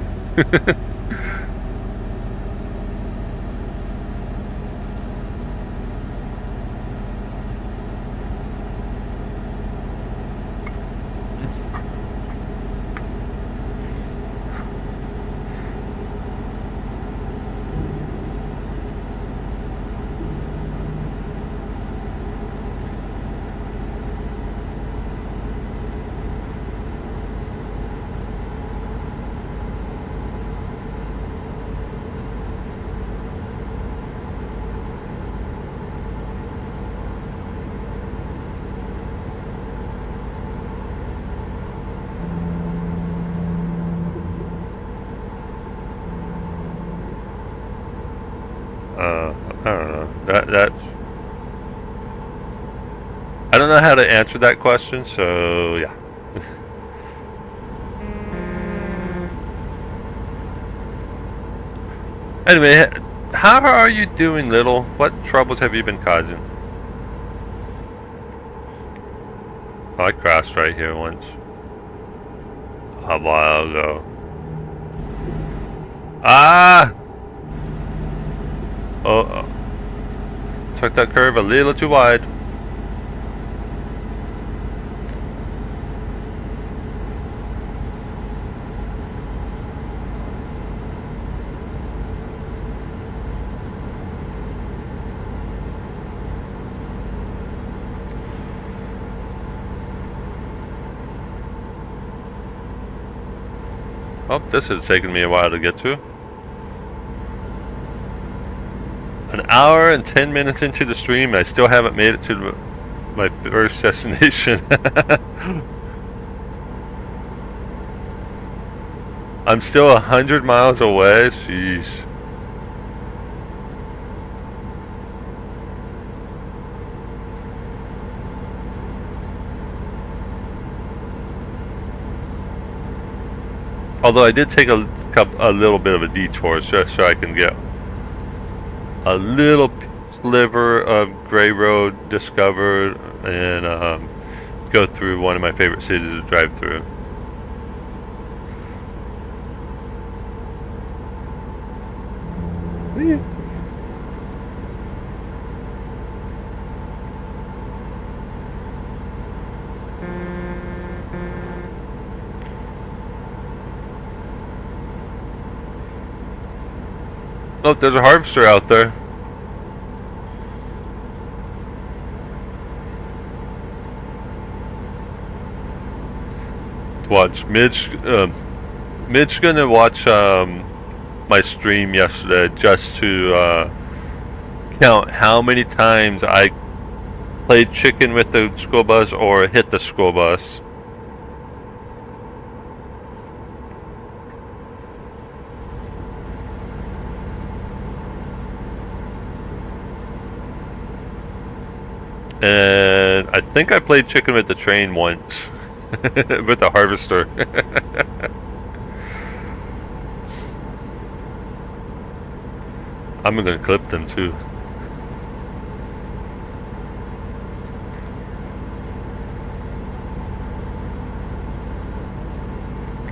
I don't know. I don't know how to answer that question, so yeah. Anyway, how are you doing, Little? What troubles have you been causing? Oh, I crashed right here once. A while ago. Ah! Oh. Took that curve a little too wide. Oh, this is taking me a while to get to. An hour and 10 minutes into the stream, I still haven't made it to my first destination. I'm still 100 miles away, jeez. Although I did take a little bit of a detour just so I can get a little sliver of gray road discovered and go through one of my favorite cities to drive through. Whee. Oh, there's a harvester out there. Watch Midge. Midge gonna watch my stream yesterday just to count how many times I played chicken with the school bus or hit the school bus. And I think I played chicken with the train once. With the harvester. I'm gonna clip them too.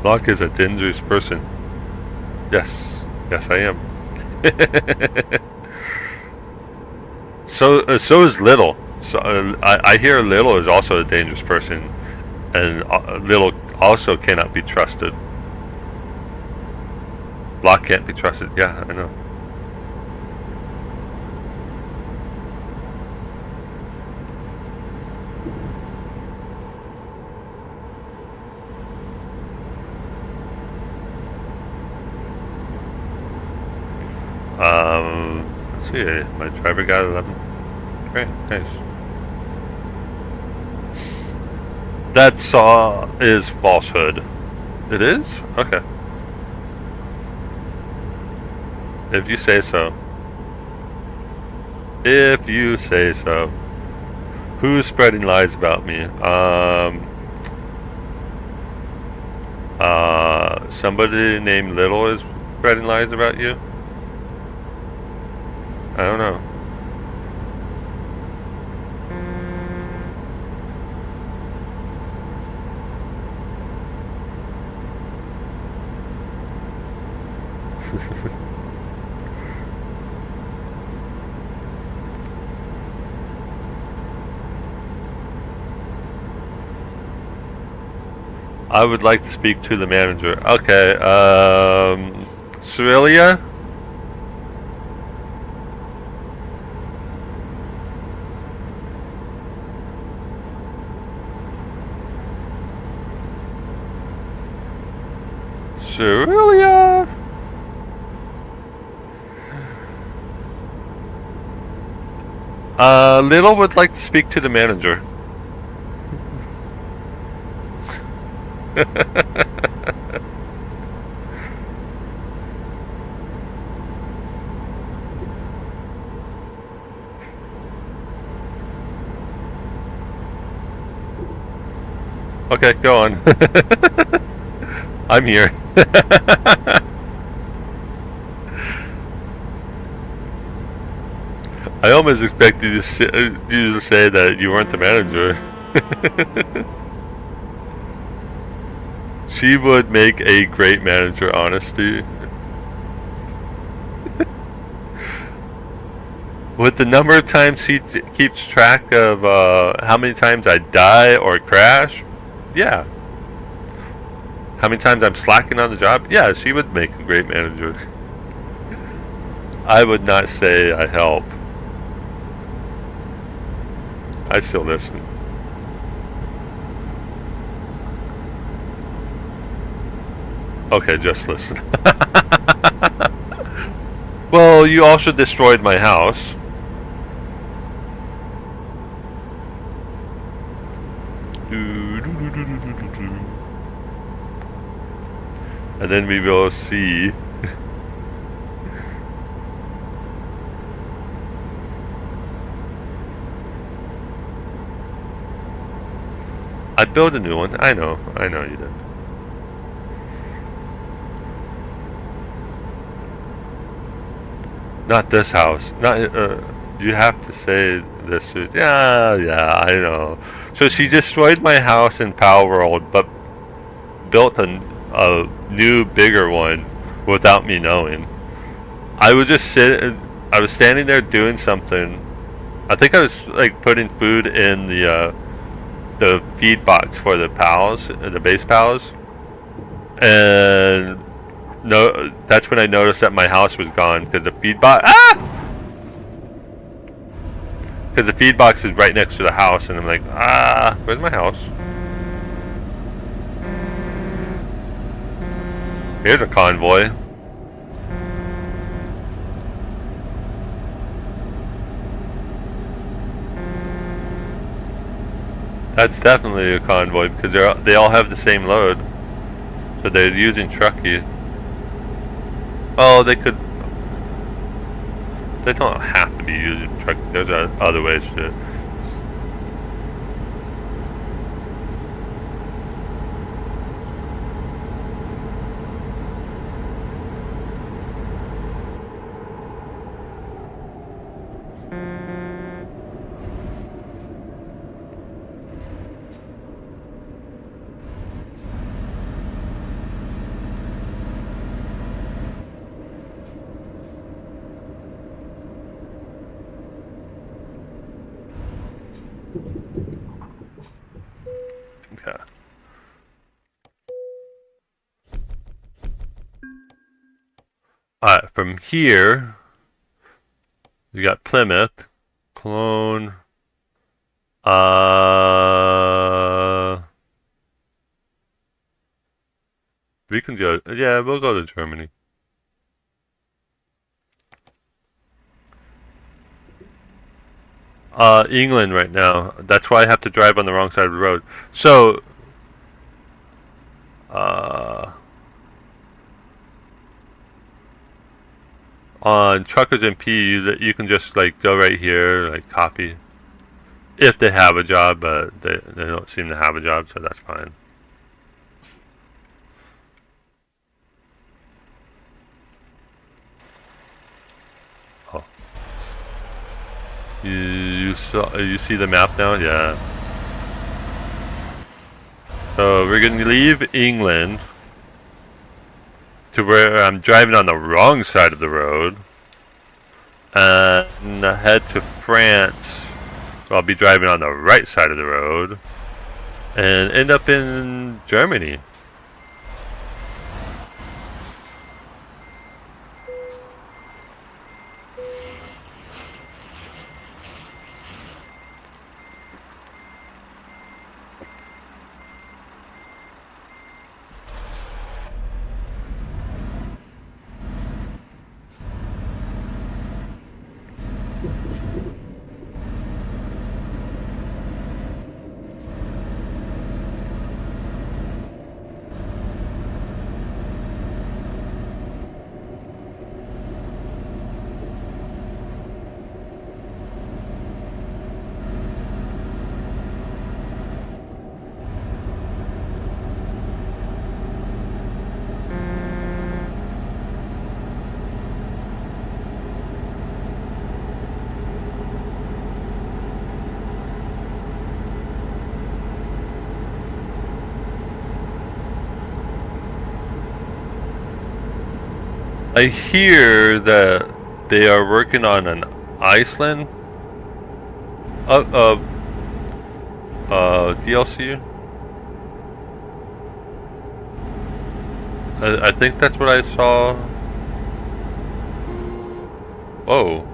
Locke is a dangerous person. Yes. Yes, I am. So is Little. So I hear Little is also a dangerous person, and Little also cannot be trusted. Locke can't be trusted. Yeah, I know. Let's see. My driver got 11. Great, nice. That saw is falsehood. It is? Okay. If you say so. If you say so. Who's spreading lies about me? Somebody named Little is spreading lies about you? I don't know. I would like to speak to the manager. Okay, Cerelia? Cerelia? Little would like to speak to the manager. Okay, go on. I'm here. I almost expected you to say that you weren't the manager. She would make a great manager, honestly. With the number of times he keeps track of how many times I die or crash, yeah. How many times I'm slacking on the job, yeah, she would make a great manager. I would not say I help. I still listen. Okay, just listen. Well, you also destroyed my house. And then we will see. I built a new one. I know you did. Not this house. Not you have to say this. Yeah, I know. So she destroyed my house in Power World, but built a new, bigger one without me knowing. I would just sit. I was standing there doing something. I think I was like putting food in the feed box for the pals, the base pals, and no, that's when I noticed that my house was gone because the feed box. Because the feed box is right next to the house, and I'm like, where's my house? Here's a convoy. That's definitely a convoy because they all have the same load. So they're using trucky. Oh, they could. They don't have to be using trucky. There's other ways to. Okay. Alright, from here, you got Plymouth, Cologne, we can go, yeah, we'll go to Germany. England right now. That's why I have to drive on the wrong side of the road. So, on Truckers MP, you can just like go right here, like copy. If they have a job, but they don't seem to have a job, so that's fine. Oh. You see the map now? Yeah. So we're gonna leave England to where I'm driving on the wrong side of the road and head to France. I'll be driving on the right side of the road and end up in Germany. I hear that they are working on an Iceland DLC. I think that's what I saw. Whoa.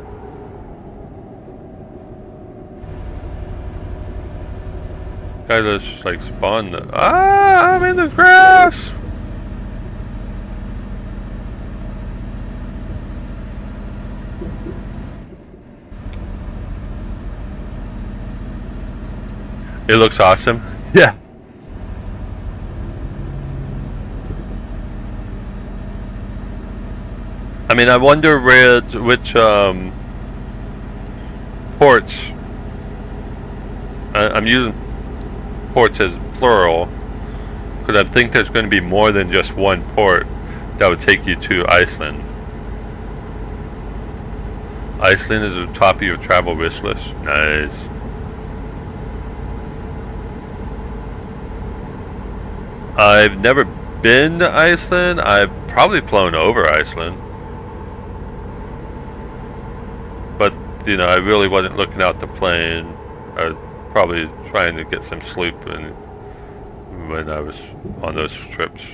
Guy just like spawned the. Ah, I'm in the grass! It looks awesome. Yeah. I mean, I wonder which ports. I'm using ports as plural because I think there's going to be more than just one port that would take you to Iceland. Iceland is at the top of your travel wish list. Nice. I've never been to Iceland. I've probably flown over Iceland. But, you know, I really wasn't looking out the plane. I was probably trying to get some sleep when I was on those trips.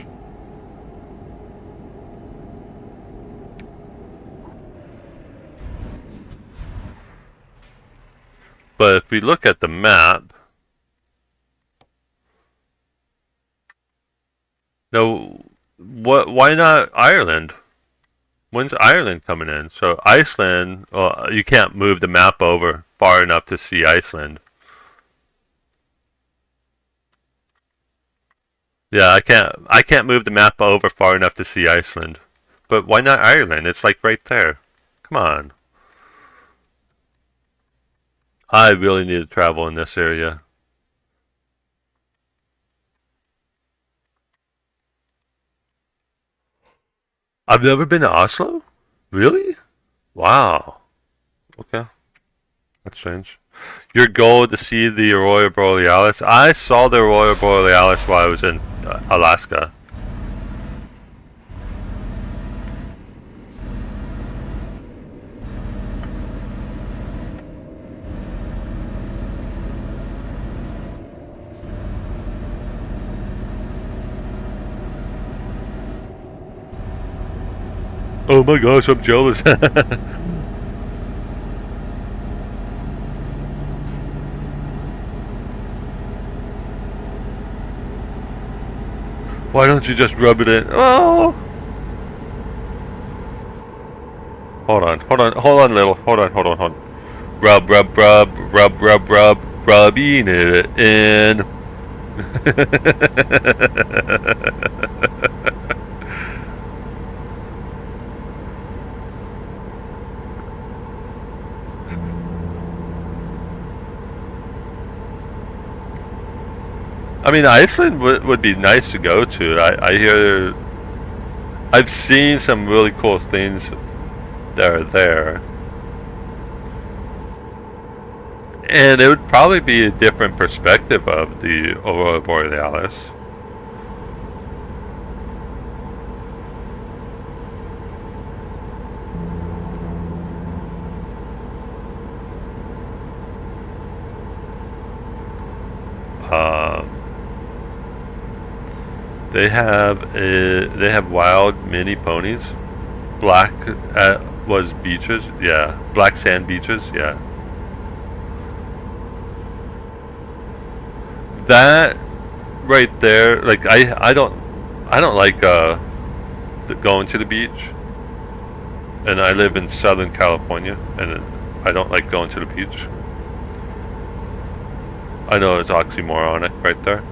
But if we look at the map, now What? Why not Ireland? When's Ireland coming in? So Iceland, well, you can't move the map over far enough to see Iceland. Yeah, I can't move the map over far enough to see Iceland. But why not Ireland? It's like right there. Come on. I really need to travel in this area. I've never been to Oslo? Really? Wow. Okay. That's strange. Your goal to see the Aurora Borealis? I saw the Aurora Borealis while I was in Alaska. Oh my gosh, I'm jealous. Why don't you just rub it in? Oh! Hold on, little. Hold on. Rub, rubbing it in. I mean, Iceland would be nice to go to. I hear... I've seen some really cool things that are there. And it would probably be a different perspective of the Aurora Borealis. They have wild mini ponies. Black was beaches, yeah. Black sand beaches, yeah. That right there, like I don't like going to the beach, and I live in Southern California, and I don't like going to the beach. I know it's oxymoronic right there.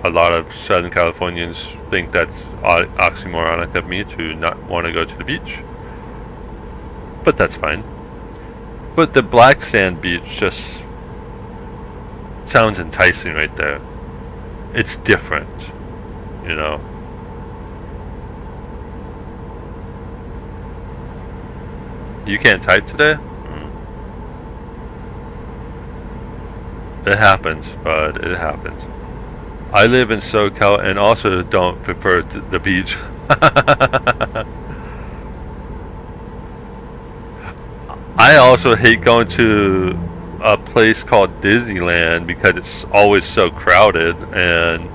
A lot of Southern Californians think that's oxymoronic of me to not want to go to the beach. But that's fine. But the black sand beach just sounds enticing right there. It's different, you know. You can't type today? It happens, bud. It happens. I live in SoCal and also don't prefer the beach. I also hate going to a place called Disneyland because it's always so crowded, and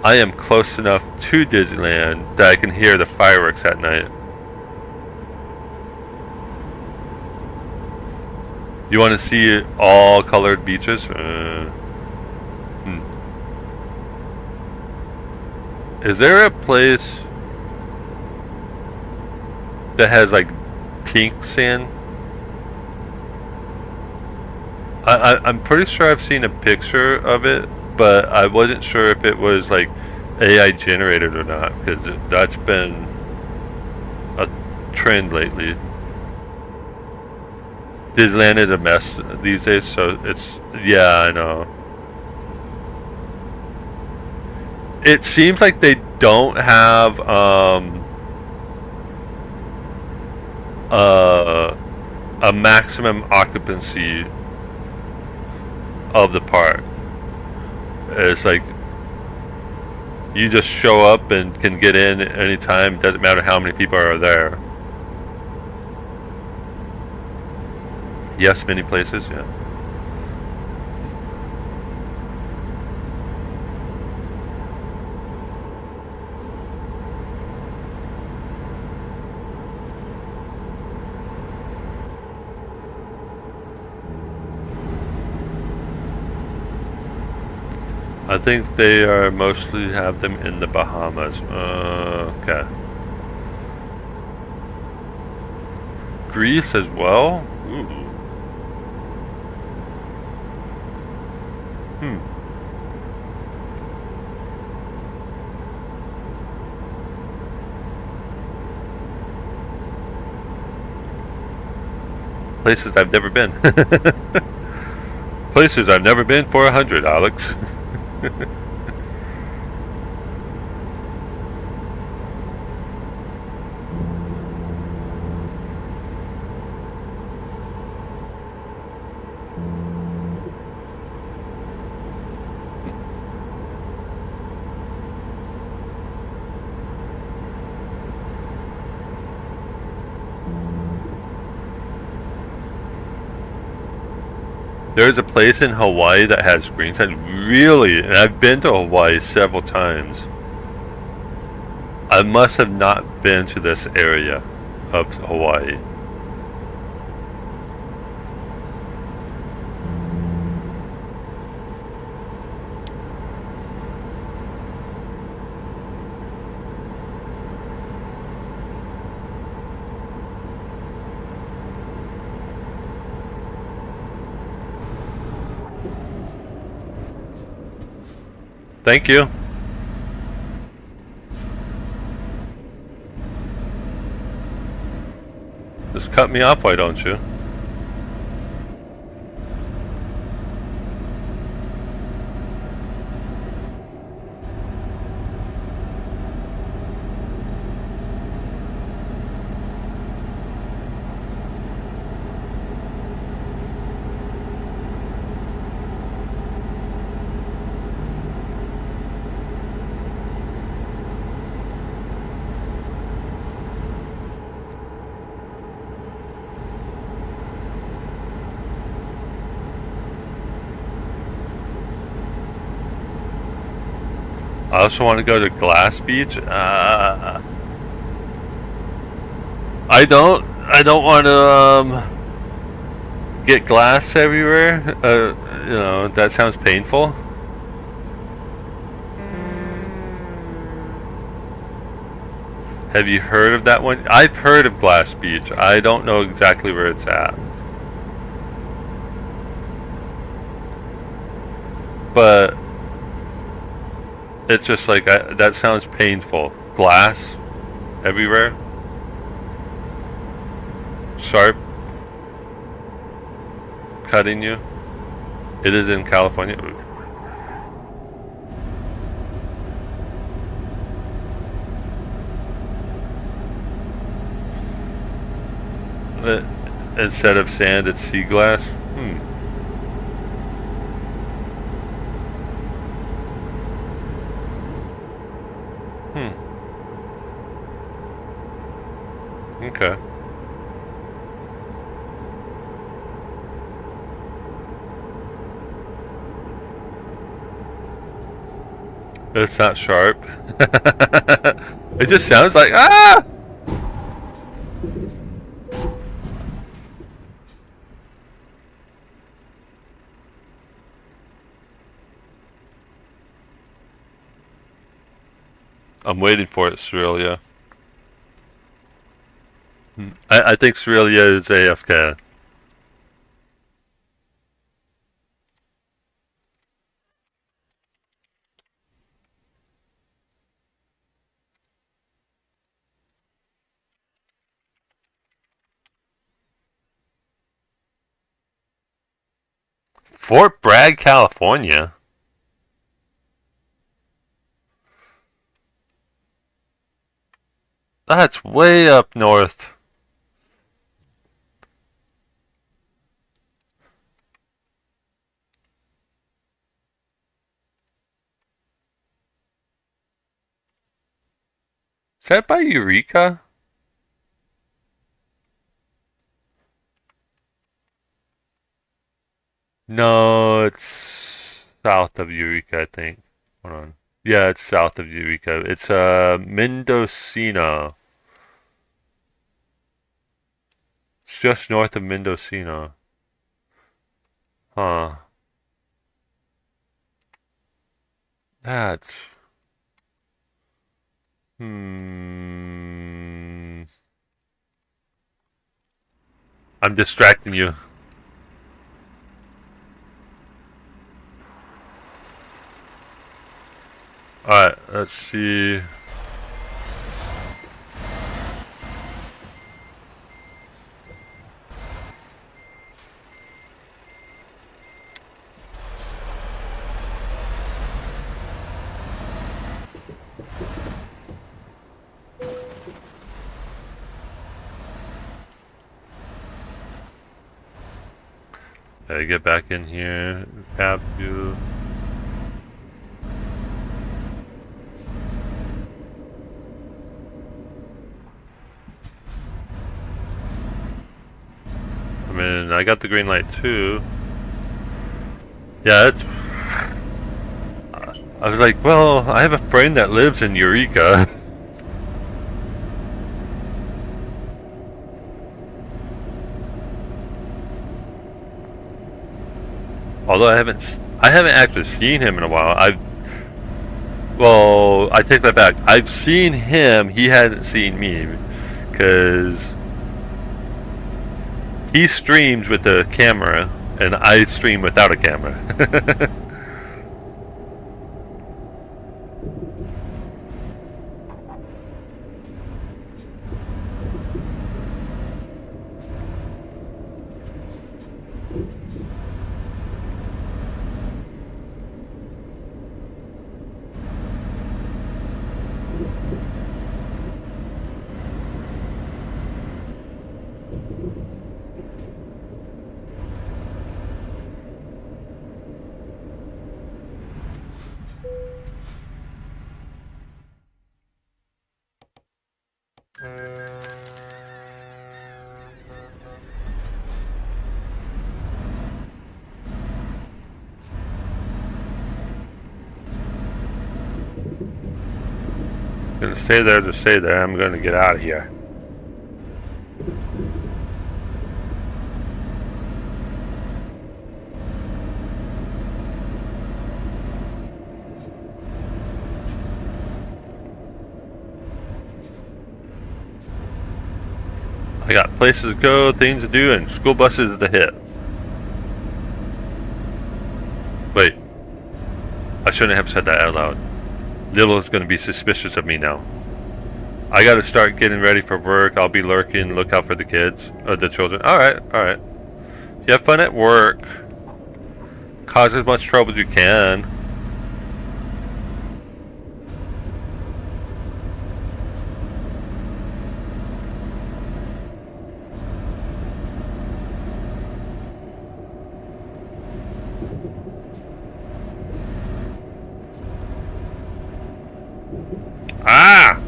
I am close enough to Disneyland that I can hear the fireworks at night. You want to see all colored beaches? Is there a place that has like pink sand? I'm pretty sure I've seen a picture of it, but I wasn't sure if it was like AI generated or not, because that's been a trend lately. Disneyland is a mess these days, so it's, yeah, I know. It seems like they don't have a maximum occupancy of the park. It's like you just show up and can get in anytime. Doesn't matter how many people are there. Yes, many places, yeah. I think they are mostly have them in the Bahamas. Okay. Greece as well? Ooh. Places I've never been. Places I've never been for 100, Alex. There's a place in Hawaii that has green signs. Really? And I've been to Hawaii several times. I must have not been to this area of Hawaii. Thank you. Just cut me off, why don't you? I also want to go to Glass Beach. I don't want to get glass everywhere. You know, that sounds painful. Have you heard of that one? I've heard of Glass Beach. I don't know exactly where it's at. But it's just like, that sounds painful. Glass everywhere. Sharp cutting you. It is in California. Instead of sand, it's sea glass. Okay. It's not sharp. It just sounds like, ah! I'm waiting for it, Australia. I think Australia is AFK. Fort Bragg, California. That's way up north. Is that by Eureka? No, it's south of Eureka, I think. Hold on. Yeah, it's south of Eureka. It's Mendocino. It's just north of Mendocino. Huh. That's... Hmm... I'm distracting you. Alright, let's see. Okay, get back in here. Tap you. I mean, I got the green light too. Yeah, it's... I was like, well, I have a friend that lives in Eureka. Although I haven't actually seen him in a while. Well, I take that back. I've seen him. He hadn't seen me, because he streams with a camera, and I stream without a camera. Gonna stay there to stay there. I'm gonna get out of here. I got places to go, things to do, and school buses to hit. Wait. I shouldn't have said that out loud. Little's gonna be suspicious of me now. I gotta start getting ready for work. I'll be lurking, look out for the kids. The children. Alright, alright. You have fun at work. Cause as much trouble as you can. Ah!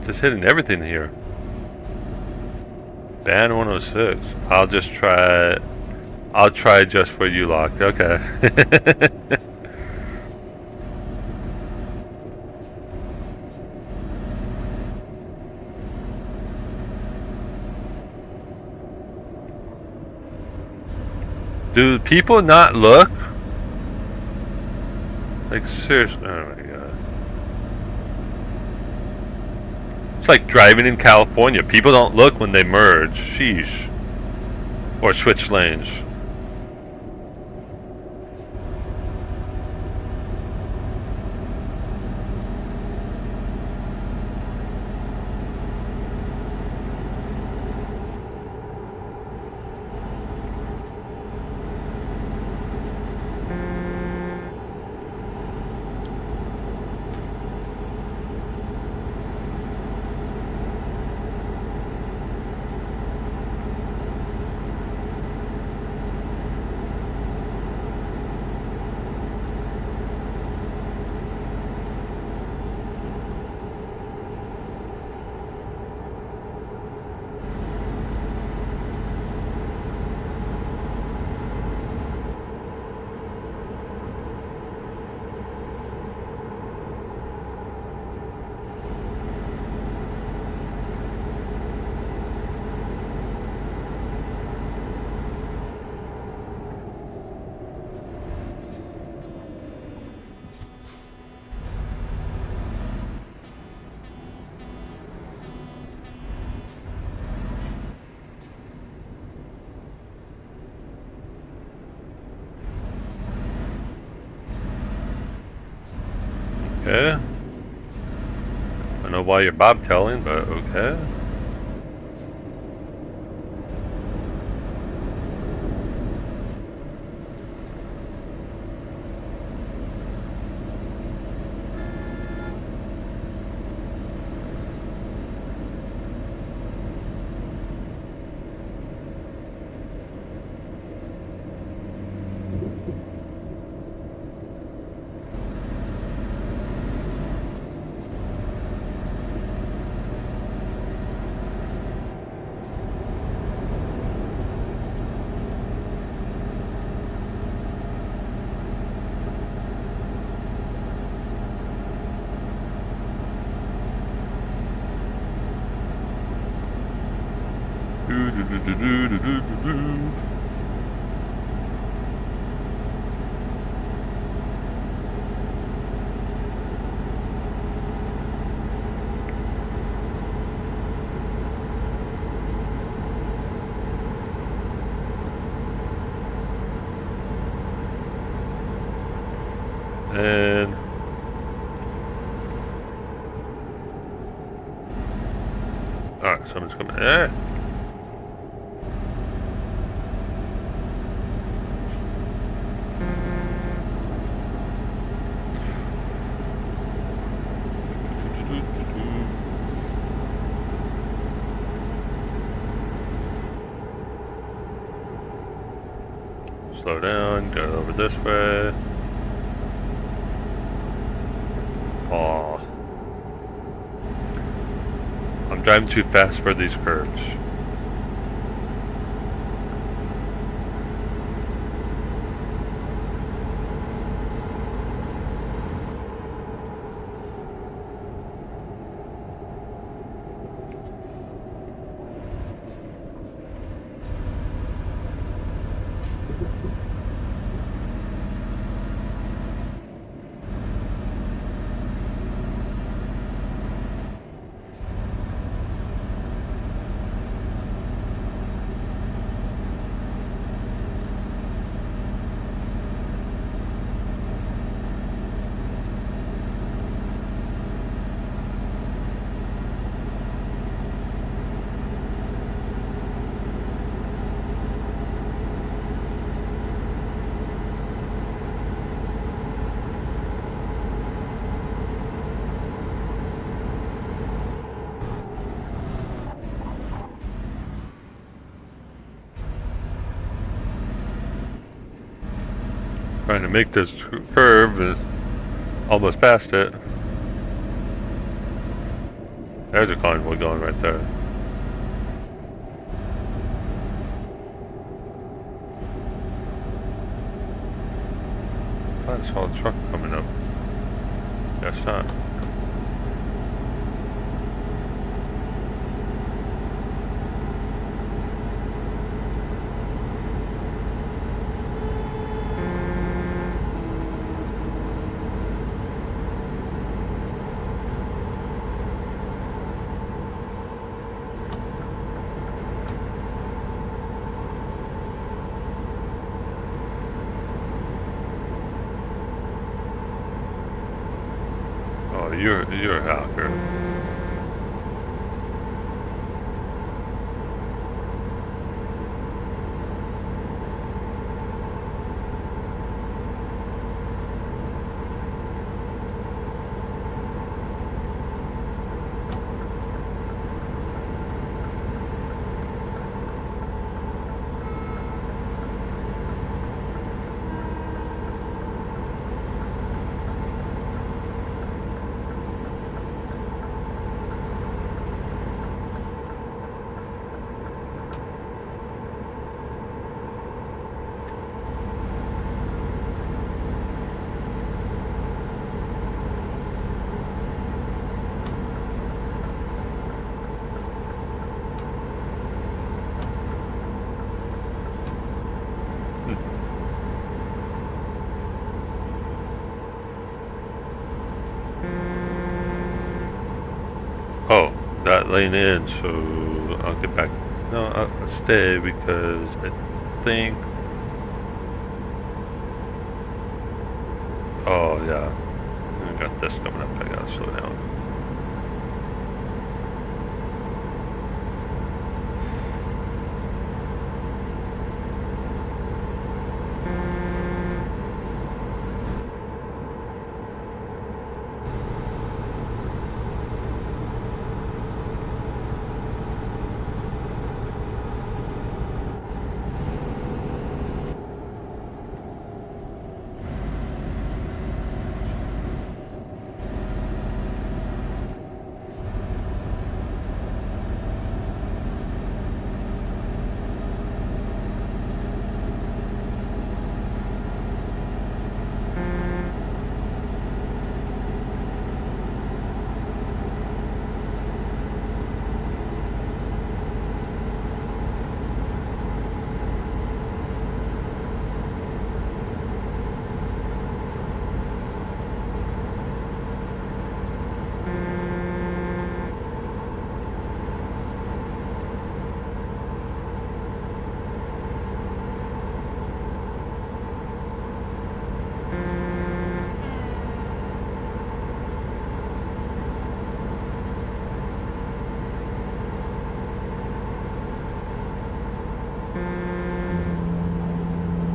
Just hitting everything here. Ban 106. I'll try just for you, Locked. Okay. Do people not look? Like, seriously. Oh my god. It's like driving in California. People don't look when they merge. Sheesh. Or switch lanes. Okay. I don't know why you're bobtailing, but okay. And alright, someone's coming. Slow down, go over this way. Aw. I'm driving too fast for these curves. Trying to make this curve is almost past it. There's a convoy going right there. I thought I saw a truck coming up. Guess not. You're a hacker. Oh, that lane in, so I'll get back. No, I'll stay because I think. Oh, yeah. I got this coming up. I gotta slow down.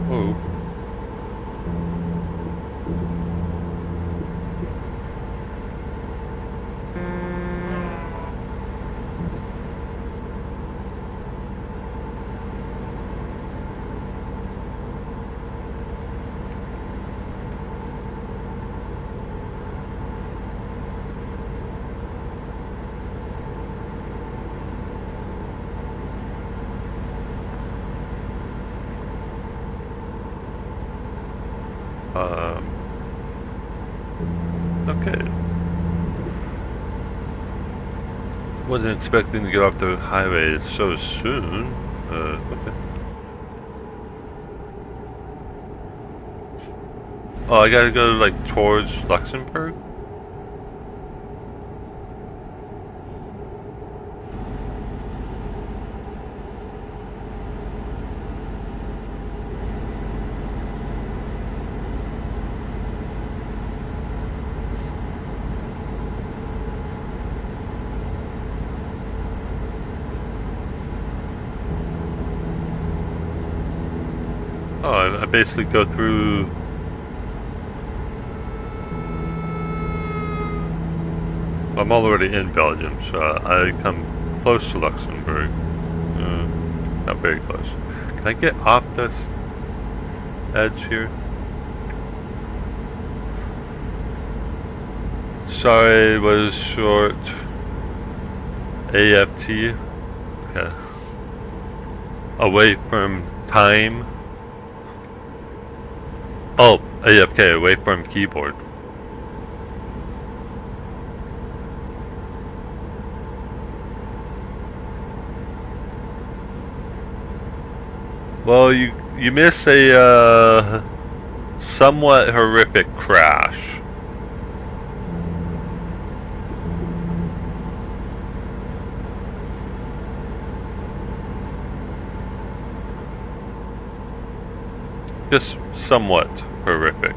Oh. Okay. Wasn't expecting to get off the highway so soon. Okay. Oh, I gotta go like towards Luxembourg? Oh, I basically go through. I'm already in Belgium, so I come close to Luxembourg. Not very close. Can I get off this edge here? Sorry, was short. AFT. Okay. Away from time. Oh, AFK, away from keyboard. Well, you missed a somewhat horrific crash. Just somewhat horrific.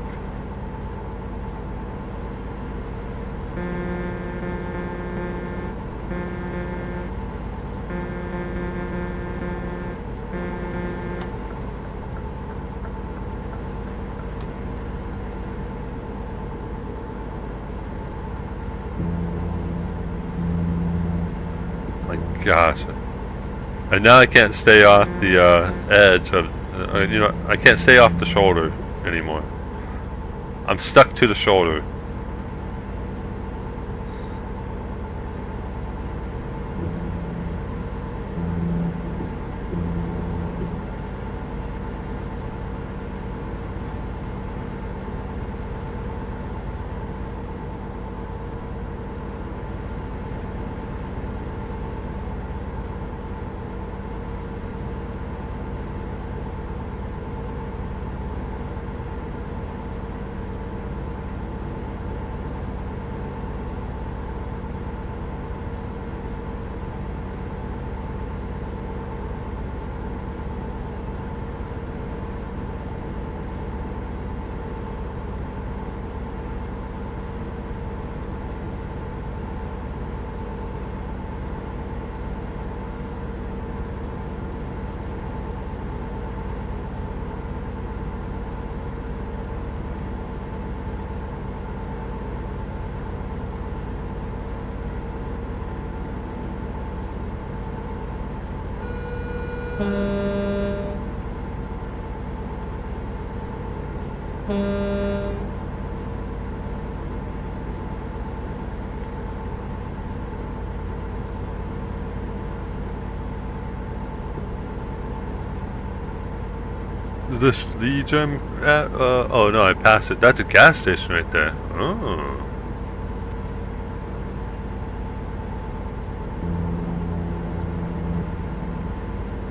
My gosh. And now I can't stay off the edge of, you know, I can't stay off the shoulder anymore. I'm stuck to the shoulder. Is this the gem at, oh no, I passed it. That's a gas station right there. Oh.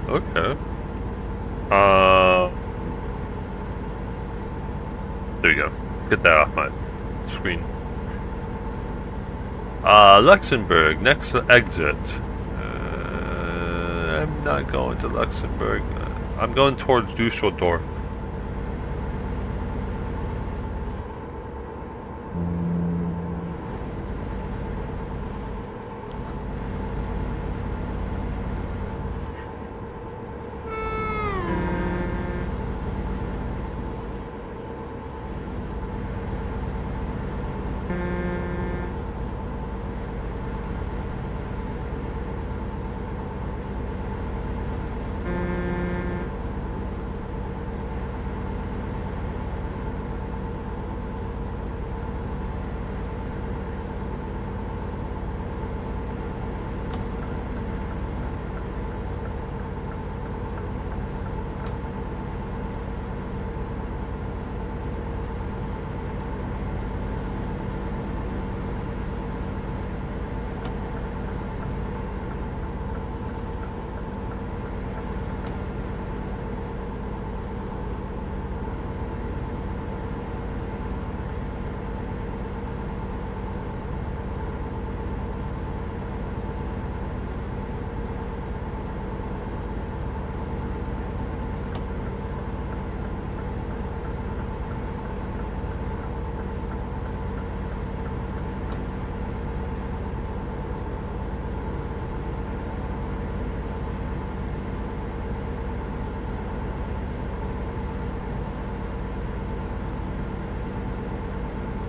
Okay. There you go. Get that off my screen. Luxembourg, next exit. I'm not going to Luxembourg. I'm going towards Dusseldorf.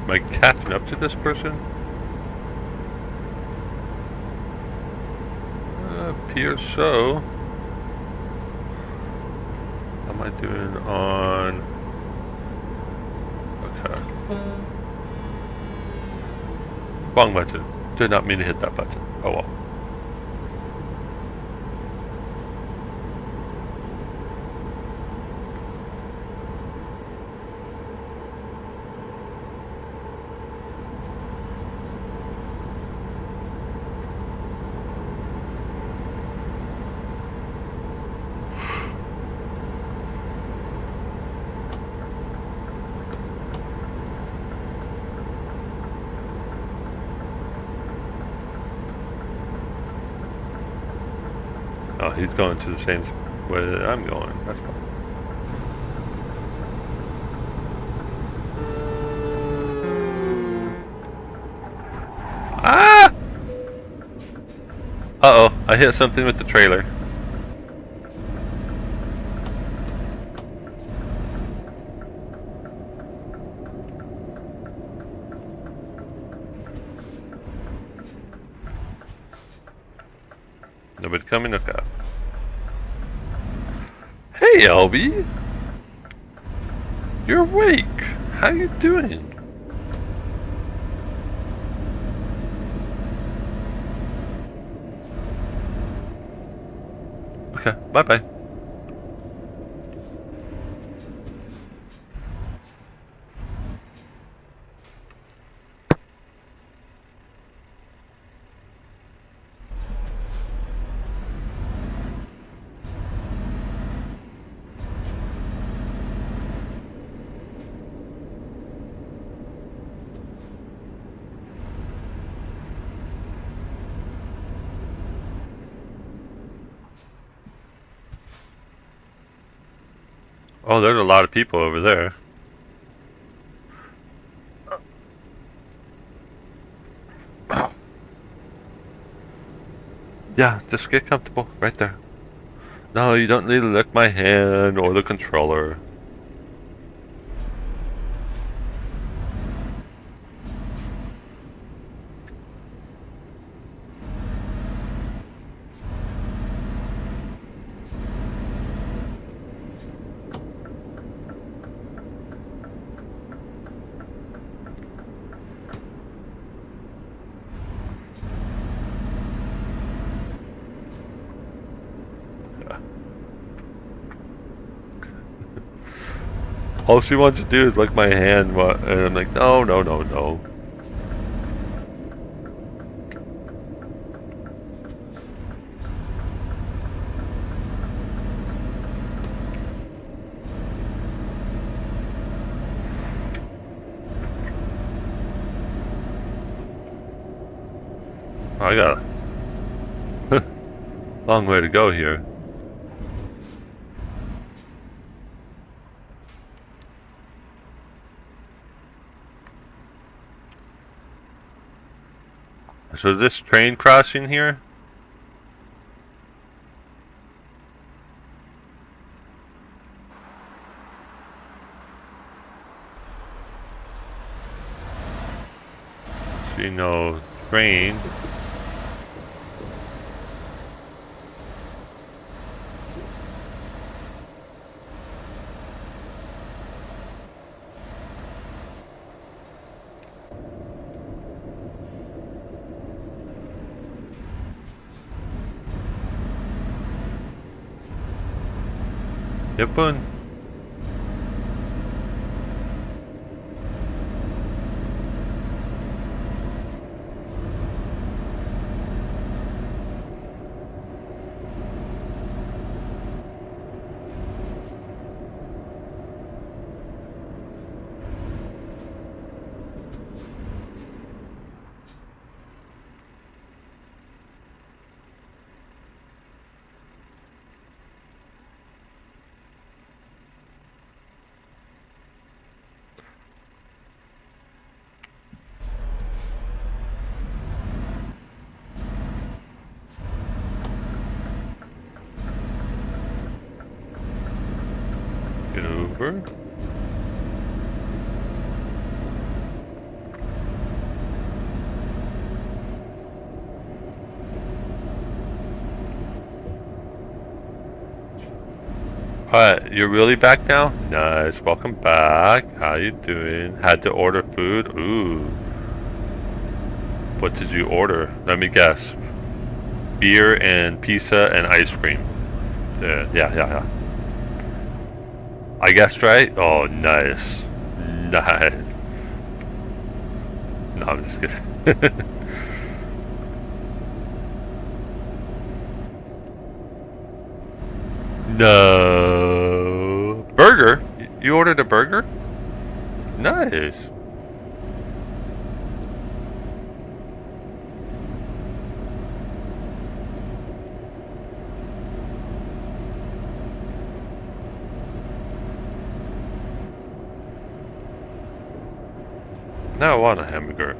Am I catching up to this person? Appears so. How am I doing on... Okay. Wrong button. Did not mean to hit that button. Oh well. Oh, he's going to the same way that I'm going. That's fine. Ah! Uh-oh, I hit something with the trailer. Nobody coming? Okay. Hey, Albie! You're awake! How you doing? Okay, bye-bye. Oh, there's a lot of people over there. Yeah, just get comfortable right there. No, you don't need to lick my hand or the controller. All she wants to do is lick my hand, and I'm like, no, no, no, no. I got a long way to go here. So this train crossing here? See no train. Yepun. Get over. Alright, you're really back now? Nice, welcome back. How you doing? Had to order food? Ooh. What did you order? Let me guess. Beer and pizza and ice cream. Yeah. I guessed right? Oh, nice. Nice. No, I'm just kidding. No. Burger? You ordered a burger? Nice. Now I want a hamburger.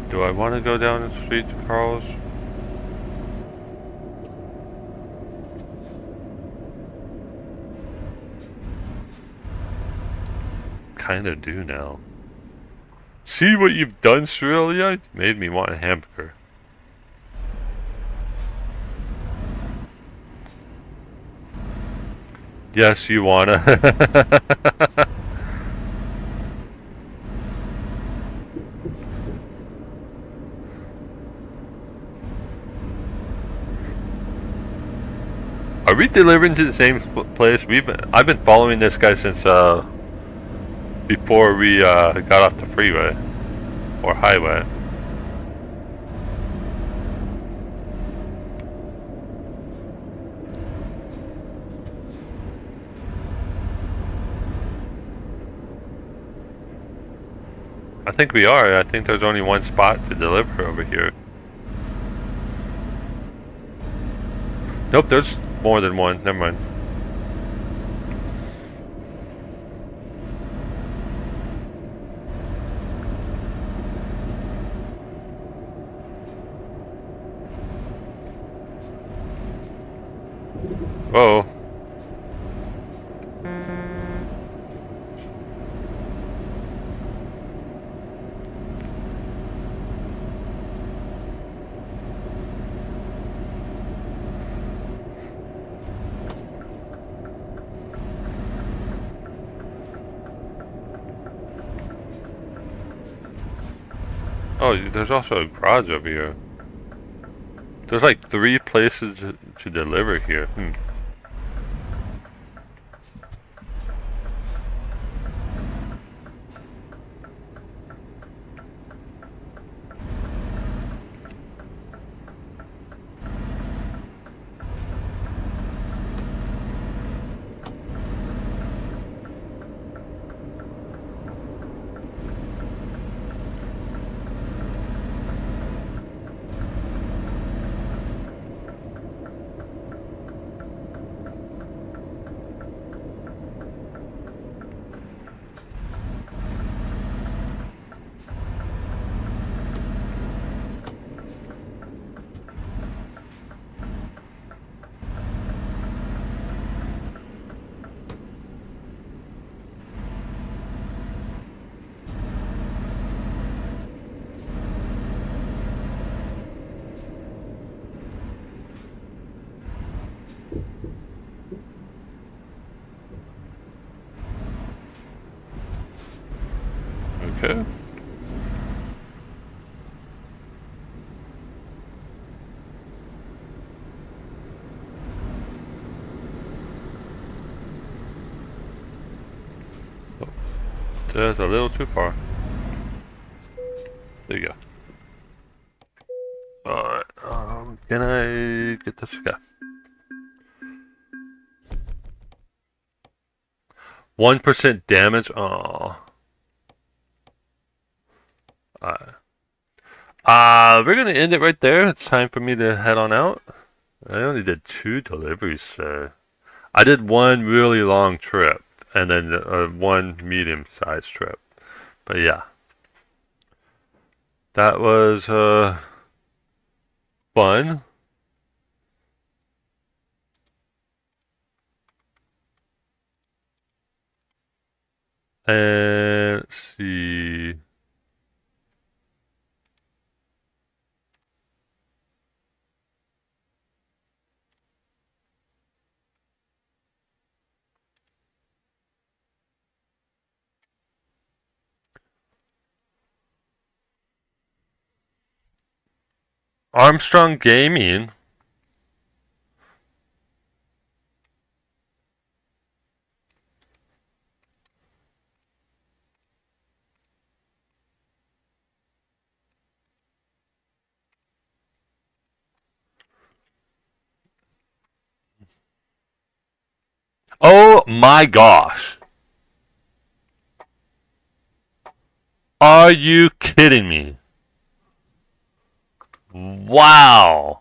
Do I want to go down the street to Carl's? Kinda do now. See what you've done, Australia? Made me want a hamburger. Yes, you wanna. Are we delivering to the same place? I've been following this guy since before we got off the freeway or highway. I think we are. I think there's only one spot to deliver over here. Nope, there's more than one. Never mind. Whoa. Oh, there's also a garage over here. There's like 3 places to deliver here. Okay. Oh, that's a little too far. There you go. Alright, can I get this guy? 1% damage? Aww. We're gonna end it right there. It's time for me to head on out. I only did 2 deliveries, so I did 1 really long trip and then 1 medium-sized trip. But yeah, that was fun. And let's see. Armstrong Gaming. Oh my gosh. Are you kidding me? Wow.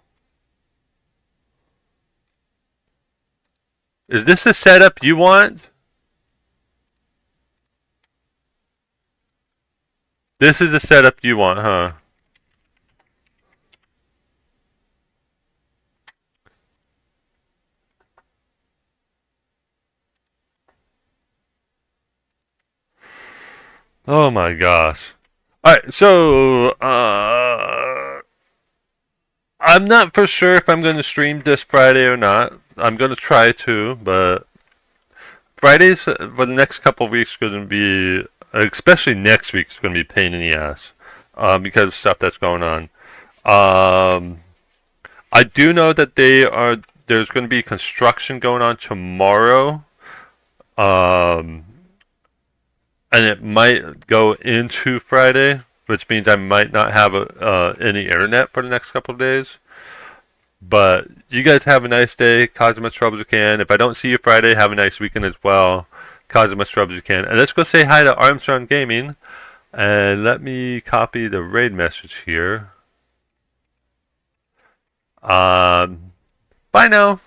Is this the setup you want? This is the setup you want, huh? Oh my gosh. Alright, so, I'm not for sure if I'm going to stream this Friday or not. I'm going to try to, but Fridays for the next couple of weeks going to be, especially next week, is going to be a pain in the ass because of stuff that's going on. I do know that there's going to be construction going on tomorrow, and it might go into Friday, which means I might not have any internet for the next couple of days. But you guys have a nice day. Cause as much trouble as you can. If I don't see you Friday, have a nice weekend as well. Cause as much trouble as you can. And let's go say hi to Armstrong Gaming. And let me copy the raid message here. Bye now.